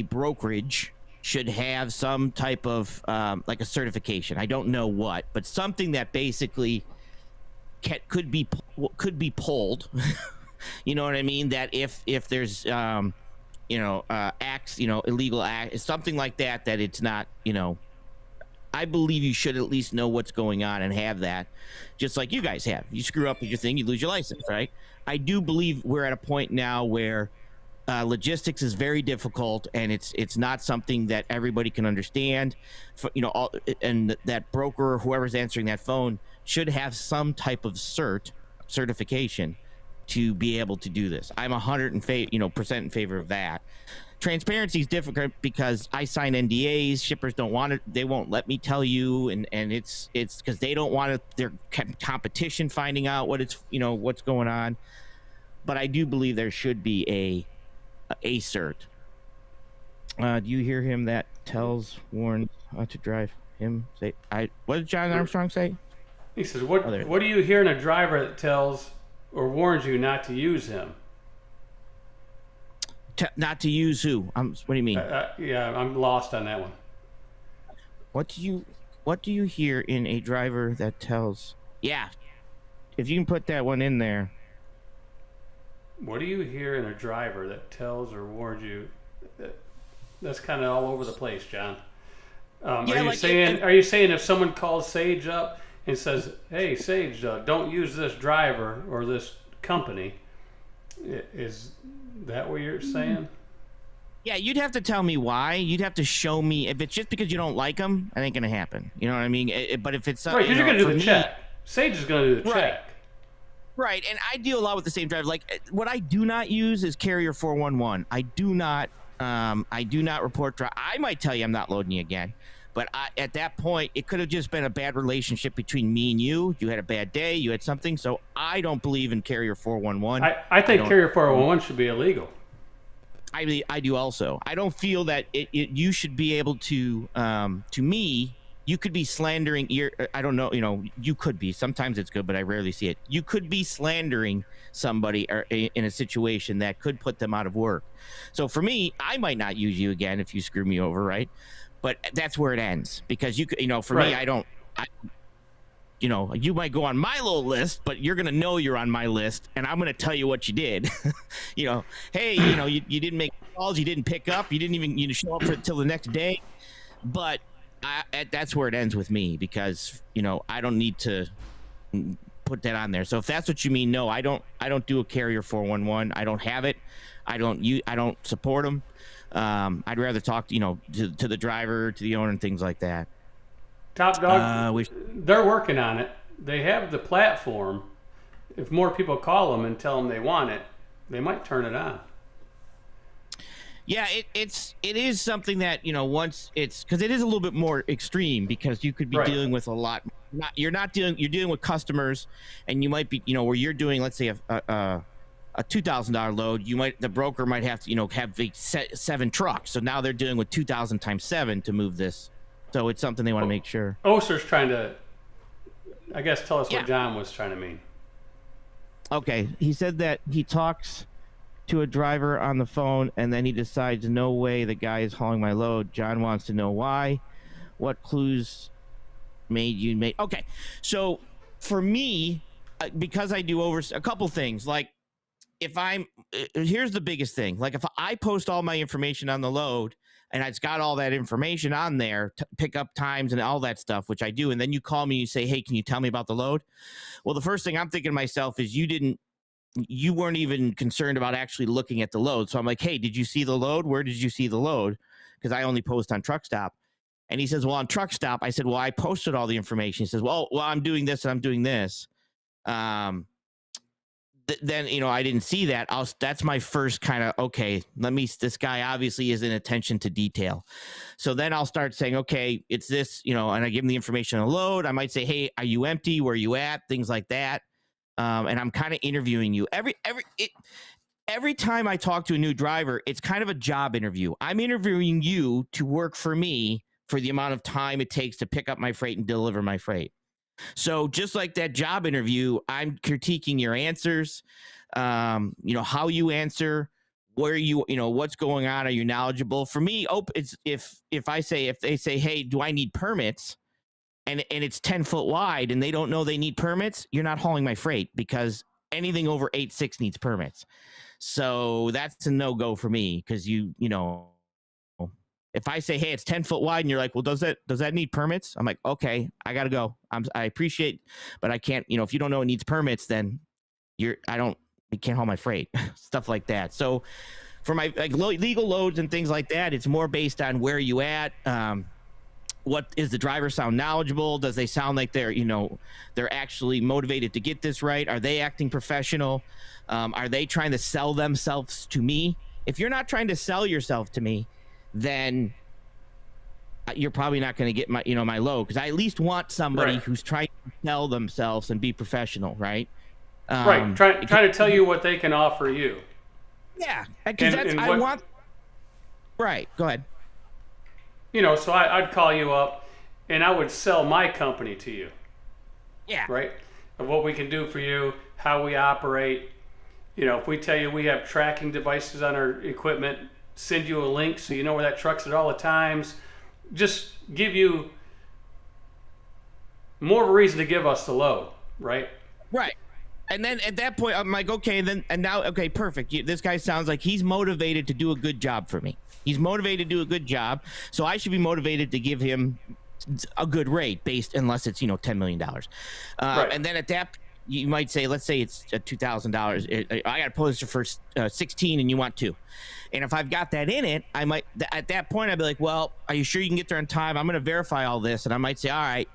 brokerage should have some type of like a certification. I don't know what, but something that basically could be pulled. You know what I mean? That if there's acts, illegal act, something like that it's not, I believe you should at least know what's going on and have that, just like you guys have. You screw up with your thing, you lose your license, right? I do believe we're at a point now where logistics is very difficult, and it's not something that everybody can understand. And that broker or whoever's answering that phone should have some type of certification to be able to do this. I'm 100% in favor of that. Transparency is difficult because I sign NDAs. Shippers don't want it. They won't let me tell you, and it's because they don't want their competition finding out what's going on. But I do believe there should be a cert. Do you hear him that warns to drive him? What did John Armstrong say? He says, "What do you hear in a driver that tells or warns you not to use him?" Not to use who? What do you mean? I'm lost on that one. What do you hear in a driver that tells? Yeah, if you can put that one in there. What do you hear in a driver that tells or warns you? That's kind of all over the place, John. Are you saying if someone calls Sage up and says, "Hey, Sage, don't use this driver or this company," is that what you're saying? Yeah, you'd have to tell me why. You'd have to show me. If it's just because you don't like them, it ain't gonna happen. You know what I mean? But if it's right, because you're gonna do the check. Sage is gonna do the check. Right, and I deal a lot with the same driver. Like, what I do not use is carrier 411. I do not report drive. I might tell you I'm not loading you again, but at that point, it could have just been a bad relationship between me and you. You had a bad day. You had something. So I don't believe in carrier 411. I think carrier 411 should be illegal. I do also. I don't feel that you should be able to me. You could be slandering I don't know, you could be. Sometimes it's good, but I rarely see it. You could be slandering somebody or in a situation that could put them out of work. So for me, I might not use you again if you screw me over, right? But that's where it ends, because me, you might go on my little list, but you're going to know you're on my list, and I'm going to tell you what you did. Hey, you didn't make calls, you didn't pick up, you didn't even show up until the next day. But that's where it ends with me, because I don't need to put that on there. So if that's what you mean, no, I don't do a carrier 411. I don't have it. I don't support them. I'd rather talk to the driver, to the owner, and things like that. Top Dog, they're working on it. They have the platform. If more people call them and tell them they want it, they might turn it on. Yeah, it is something that once because it is a little bit more extreme, because you could be dealing with a lot. You're dealing with customers, and you might be where you're doing, let's say a $2,000 load, the broker might have to, have 7 trucks. So now they're dealing with 2,000 times 7 to move this. So it's something they want to make sure. Oster's trying to, I guess, tell us Yeah. what John was trying to mean. Okay, he said that he talks to a driver on the phone, and then he decides, no way, the guy is hauling my load. John wants to know why. What clues made you make? Okay, so for me, because I do a couple things, like if here's the biggest thing, like if I post all my information on the load, and it's got all that information on there, pick up times and all that stuff, which I do, and then you call me, you say, hey, can you tell me about the load? Well, the first thing I'm thinking to myself is you weren't even concerned about actually looking at the load. So I'm like, hey, did you see the load? Where did you see the load? Because I only post on Truck Stop. And he says, well, on Truck Stop. I said, well, I posted all the information. He says, well, I'm doing this and I'm doing this. Then, I didn't see that. That's my first kind of, okay, this guy obviously is in attention to detail. So then I'll start saying, okay, it's this, and I give him the information on the load. I might say, hey, are you empty? Where are you at? Things like that. And I'm kind of interviewing you every time I talk to a new driver. It's kind of a job interview. I'm interviewing you to work for me for the amount of time it takes to pick up my freight and deliver my freight. So just like that job interview, I'm critiquing your answers, how you answer, where what's going on. Are you knowledgeable? For me, it's if they say, hey, do I need permits? And it's 10 foot wide and they don't know they need permits, you're not hauling my freight, because anything over 8.6 needs permits. So that's a no-go for me, because if I say, hey, it's 10 foot wide, and you're like, well, does that need permits? I'm like, okay, I got to go. I appreciate, but I can't, if you don't know it needs permits, then you can't haul my freight, stuff like that. So for my legal loads and things like that, it's more based on where you at. What is the driver sound knowledgeable? Does they sound like they're actually motivated to get this right? Are they acting professional? Are they trying to sell themselves to me? If you're not trying to sell yourself to me, then you're probably not going to get my load, because I at least want somebody who's trying to sell themselves and be professional, right? Right, trying to tell you what they can offer you. Yeah, because I want. Right, go ahead. So I'd call you up, and I would sell my company to you. Yeah. Right? Of what we can do for you, how we operate. If we tell you we have tracking devices on our equipment, send you a link so you know where that truck's at all the times. Just give you more of a reason to give us the load, right? Right. And then at that point, I'm like, okay, now, okay, perfect. This guy sounds like he's motivated to do a good job for me. He's motivated to do a good job, so I should be motivated to give him a good rate, unless it's $10 million. Right. And then at that, you might say, let's say it's $2,000. I got to post it for 16, and you want 2. And if I've got that in it, I might at that point I'd be like, well, are you sure you can get there on time? I'm going to verify all this, and I might say, all right,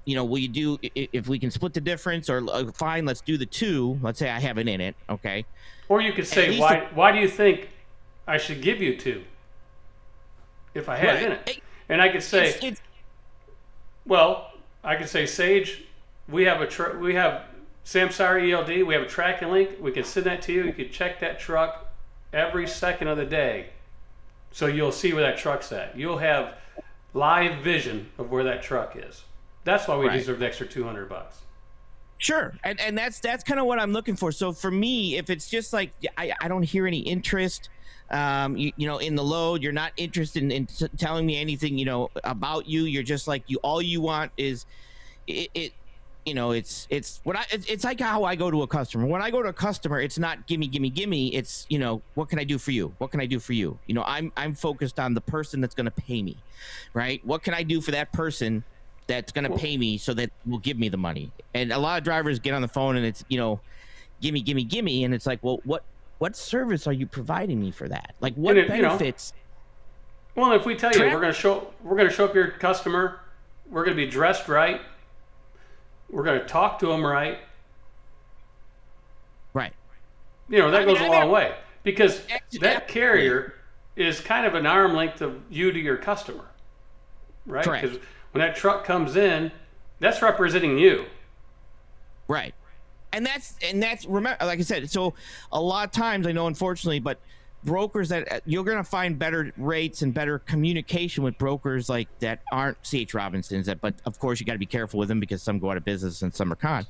will you do, if we can split the difference, or fine, let's do the 2. Let's say I have it in it, okay. Or you could say, why do you think I should give you 2? If I had it in it. And I could say, I could say, Sage, we have Samsara ELD, we have a tracking link, we can send that to you. You can check that truck every second of the day, so you'll see where that truck's at. You'll have live vision of where that truck is. That's why we deserve the extra $200. Sure, and that's kind of what I'm looking for. So for me, if it's just like I don't hear any interest, in the load, you're not interested in telling me anything, about you. You're just like all you want is it. It's like how I go to a customer. When I go to a customer, it's not gimme. It's, what can I do for you? What can I do for you? I'm focused on the person that's going to pay me, right? What can I do for that person that's going to pay me so that will give me the money? And a lot of drivers get on the phone and it's, gimme. And it's like, well, what service are you providing me for that? Like what benefits? Well, if we tell you we're going to show up your customer, we're going to be dressed right. We're going to talk to them right. Right. That goes a long way, because that carrier is kind of an arm length of you to your customer, right? Because when that truck comes in, that's representing you. Right. And that's remember, like I said, so a lot of times I know, unfortunately, but brokers that you're going to find better rates and better communication with brokers like that aren't CH Robinsons. But of course, you got to be careful with them because some go out of business and some are con.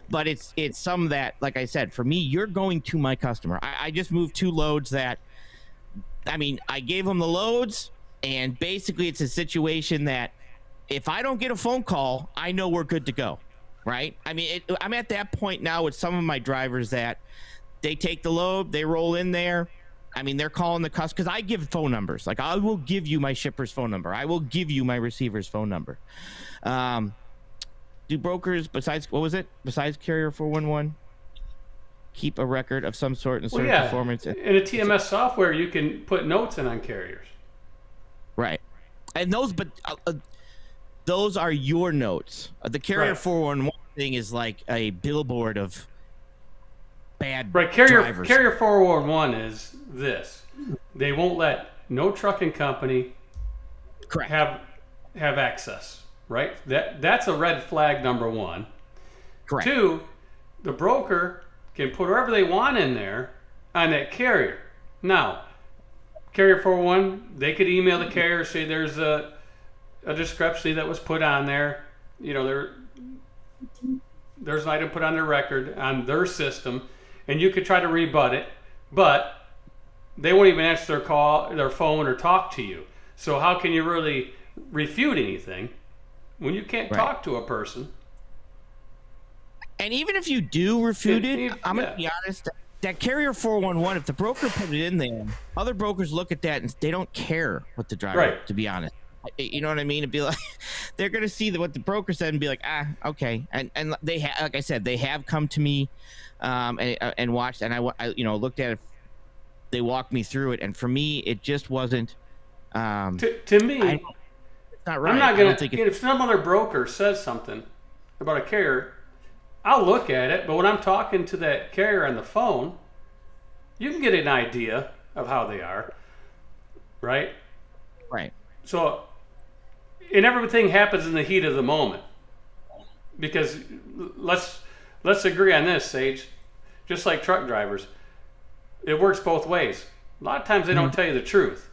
But it's some that, like I said, for me, you're going to my customer. I just moved 2 loads that, I mean, I gave them the loads, and basically it's a situation that if I don't get a phone call, I know we're good to go, right? I mean, I'm at that point now with some of my drivers that they take the load, they roll in there. I mean, they're calling the customer, because I give phone numbers. Like, I will give you my shipper's phone number. I will give you my receiver's phone number. Do brokers, besides Carrier 411, keep a record of some sort and certain performance? In a TMS software, you can put notes in on carriers. Right. And those are your notes. The Carrier 411 thing is like a billboard of bad drivers. Carrier 411 is this. They won't let no trucking company have access, right? That's a red flag, number 1. Correct. 2, the broker can put whatever they want in there on that carrier. Now, Carrier 411, they could email the carrier, say there's a discrepancy that was put on there. You know, there's an item put on their record on their system, and you could try to rebut it, but they won't even answer their phone or talk to you. So how can you really refute anything when you can't talk to a person? And even if you do refute it, I'm going to be honest, that Carrier 411, if the broker put it in there, other brokers look at that and they don't care what the driver, to be honest. You know what I mean? It'd be like, they're going to see what the broker said and be like, okay. And they like I said, they have come to me and watched, and I looked at it. They walked me through it, and for me, it just wasn't. To me, it's not right. I'm not going to. If some other broker says something about a carrier, I'll look at it. But when I'm talking to that carrier on the phone, you can get an idea of how they are, right? Right. So, and everything happens in the heat of the moment. Because let's agree on this, Sage. Just like truck drivers, it works both ways. A lot of times they don't tell you the truth.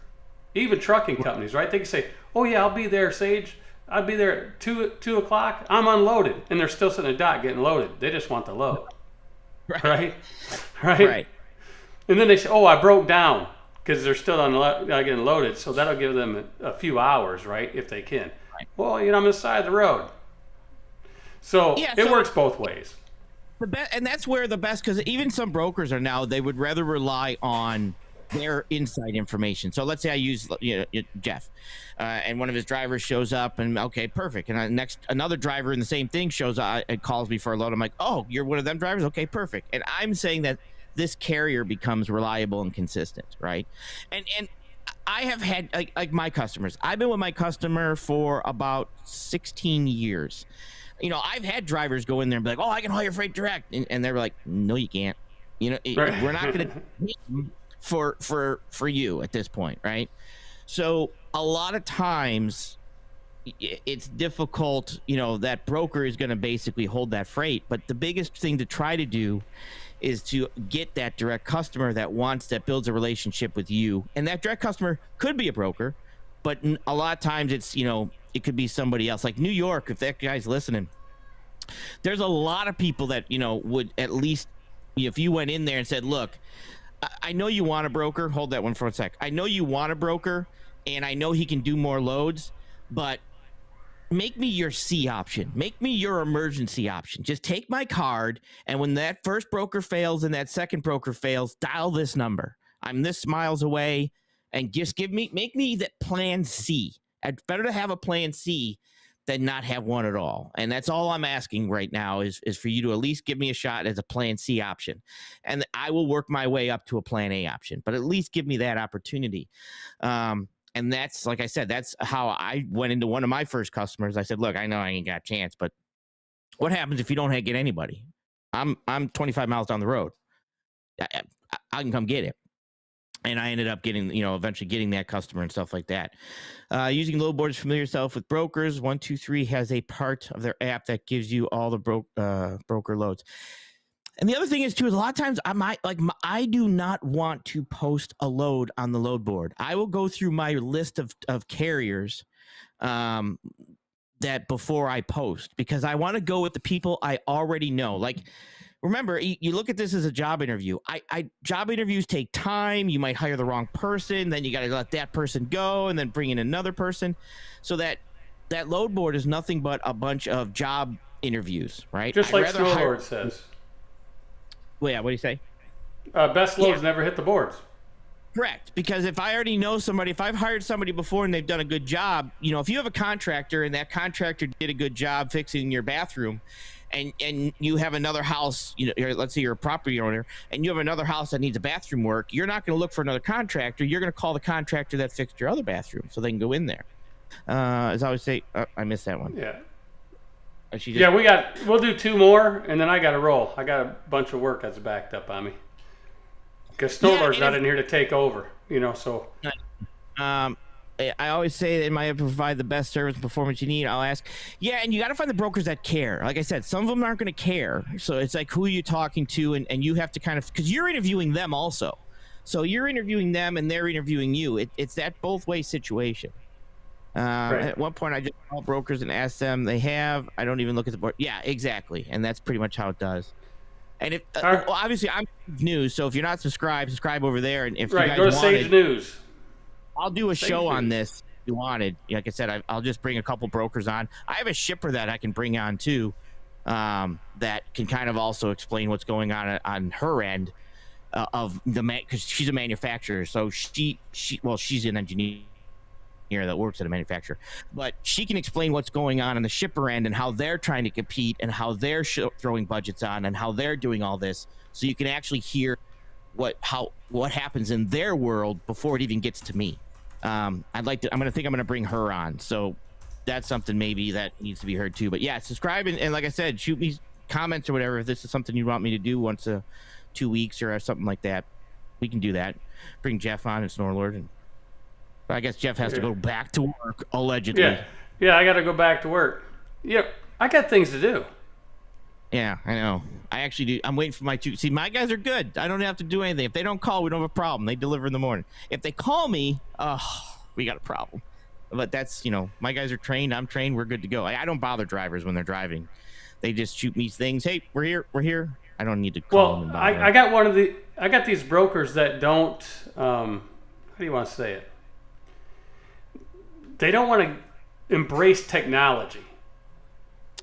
Even trucking companies, right? They can say, "Oh yeah, I'll be there, Sage. I'll be there at 2 o'clock. I'm unloaded," and they're still sitting at the dock getting loaded. They just want the load, right? And then they say, "Oh, I broke down," because they're still getting loaded. So that'll give them a few hours, right? If they can. Right. Well, I'm on the side of the road. So it works both ways. And that's where the best, because even some brokers are now, they would rather rely on their inside information. So let's say I use Jeff, and one of his drivers shows up, and okay, perfect. And another driver in the same thing shows up and calls me for a load. I'm like, oh, you're one of them drivers? Okay, perfect. And I'm saying that this carrier becomes reliable and consistent, right? And I have had like my customers. I've been with my customer for about 16 years. I've had drivers go in there and be like, "Oh, I can haul your freight direct," and they're like, "No, you can't. We're not going to for you at this point, right?" So a lot of times it's difficult. That broker is going to basically hold that freight, but the biggest thing to try to do is to get that direct customer that builds a relationship with you, and that direct customer could be a broker, but a lot of times it's it could be somebody else. Like New York, if that guy's listening, there's a lot of people that, would at least, if you went in there and said, "Look, I know you want a broker." Hold that one for a sec. I know you want a broker, and I know he can do more loads, but make me your C option. Make me your emergency option. Just take my card, and when that first broker fails and that second broker fails, dial this number. I'm this miles away, and just make me that plan C. It's better to have a plan C than not have one at all. And that's all I'm asking right now is for you to at least give me a shot as a plan C option. And I will work my way up to a plan A option, but at least give me that opportunity. And that's, like I said, that's how I went into one of my first customers. I said, "Look, I know I ain't got a chance, but what happens if you don't get anybody? I'm 25 miles down the road. I can come get it." And I ended up getting, eventually getting that customer and stuff like that. Using load boards, familiar yourself with brokers. 123 has a part of their app that gives you all the broker loads. And the other thing is too is a lot of times I do not want to post a load on the load board. I will go through my list of carriers that before I post, because I want to go with the people I already know. Like, remember, you look at this as a job interview. Job interviews take time. You might hire the wrong person, then you got to let that person go, and then bring in another person. So that load board is nothing but a bunch of job interviews, right? Just like Snowlord says. Well, yeah, what do you say? Best loads never hit the boards. Correct, because if I already know somebody, if I've hired somebody before and they've done a good job, if you have a contractor and that contractor did a good job fixing your bathroom, and you have another house, let's say you're a property owner and you have another house that needs a bathroom work, you're not going to look for another contractor. You're going to call the contractor that fixed your other bathroom so they can go in there. As I always say, I missed that one. Yeah. We'll do 2 more, and then I got to roll. I got a bunch of work that's backed up on me. Because Snowlord's not in here to take over, so. I always say they might provide the best service and performance you need. I'll ask. Yeah, and you got to find the brokers that care. Like I said, some of them aren't going to care. So it's like, who are you talking to? And you have to kind of, because you're interviewing them also. So you're interviewing them and they're interviewing you. It's that both-way situation. Right. At one point, I just called brokers and asked them. I don't even look at the board. Yeah, exactly. And that's pretty much how it does. And if obviously I'm news, so if you're not subscribed, subscribe over there. And if you guys go to Sage News. I'll do a show on this if you wanted. Like I said, I'll just bring a couple brokers on. I have a shipper that I can bring on too, that can kind of also explain what's going on her end of because she's a manufacturer. So she's an engineer that works at a manufacturer, but she can explain what's going on the shipper end and how they're trying to compete and how they're throwing budgets on and how they're doing all this, so you can actually hear what happens in their world before it even gets to me. I'm gonna bring her on, so that's something maybe that needs to be heard too. But yeah, subscribe and like I said, shoot me comments or whatever if this is something you want me to do once 2 weeks or something like that. We can do that. Bring Jeff on and Snorlord, and I guess Jeff has to go back to work, allegedly. Yeah, I got to go back to work. Yeah, I got things to do. Yeah, I know. I actually do. I'm waiting for my 2. See, my guys are good. I don't have to do anything. If they don't call, we don't have a problem. They deliver in the morning. If they call me, we got a problem. But that's, my guys are trained. I'm trained. We're good to go. I don't bother drivers when they're driving. They just shoot me things. Hey, we're here. I don't need to call them. Well, I got these brokers that don't, how do you want to say it? They don't want to embrace technology.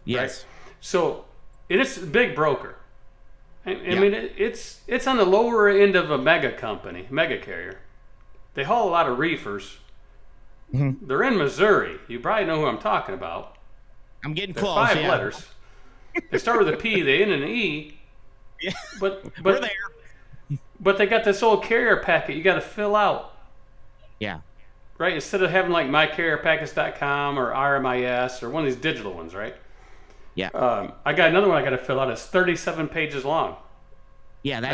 Yes. Right? So, and it's a big broker. I mean, it's on the lower end of a mega carrier. They haul a lot of reefers. Mm-hmm. They're in Missouri. You probably know who I'm talking about. I'm getting They're close. 5 letters. They start with a P, they end in an E. Yeah. But we're there. But they got this old carrier packet you got to fill out. Yeah. Right? Instead of having like mycarrierpackets.com or RMIS or one of these digital ones, right? Yeah. I got another one I got to fill out. It's 37 pages long. Yeah, and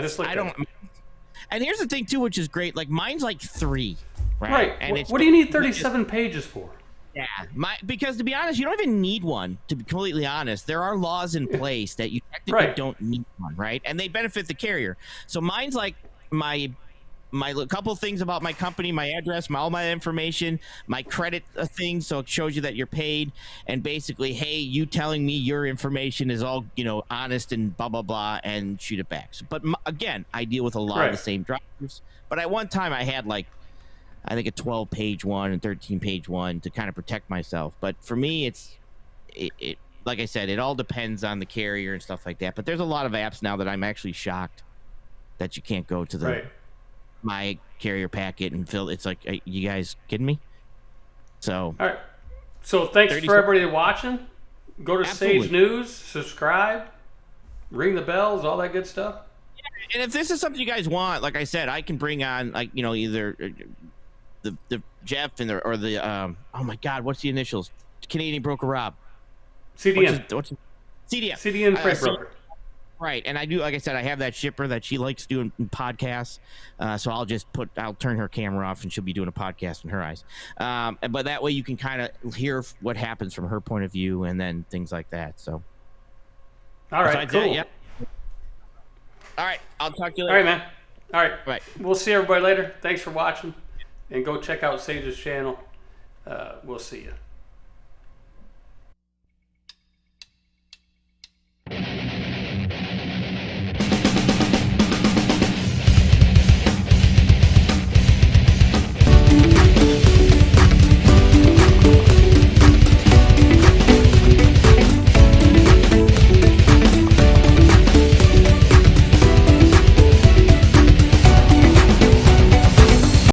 here's the thing too, which is great. Like mine's like 3, right? Right. And what do you need 37 pages for? Yeah, because to be honest, you don't even need one. To be completely honest, there are laws in place that you technically don't need one, right? And they benefit the carrier. So mine's like my couple things about my company, my address, all my information, my credit thing, so it shows you that you're paid, and basically, hey, you telling me your information is all honest and blah blah blah, and shoot it back. So, but again, I deal with a lot of the same drivers. But at one time, I had I think a 12-page one and 13-page one to kind of protect myself. But for me, it like I said, it all depends on the carrier and stuff like that. But there's a lot of apps now that I'm actually shocked that you can't go to the my carrier packet and fill. It's like, are you guys kidding me? So all right. So thanks for everybody watching. Go to Sage News, subscribe, ring the bells, all that good stuff. Yeah, and if this is something you guys want, like I said, I can bring on either the Jeff or the oh my God, what's the initials? Canadian broker Rob. CDN. What's CDN? CDN freight broker. Right, and I do, like I said, I have that shipper that she likes doing podcasts, so I'll turn her camera off and she'll be doing a podcast in her eyes. But that way you can kind of hear what happens from her point of view and then things like that. So, all right, cool. That, All right, I'll talk to you All later. right, man. All right. Bye. We'll see everybody later. Thanks for watching. And go check out Sage's channel. We'll see you.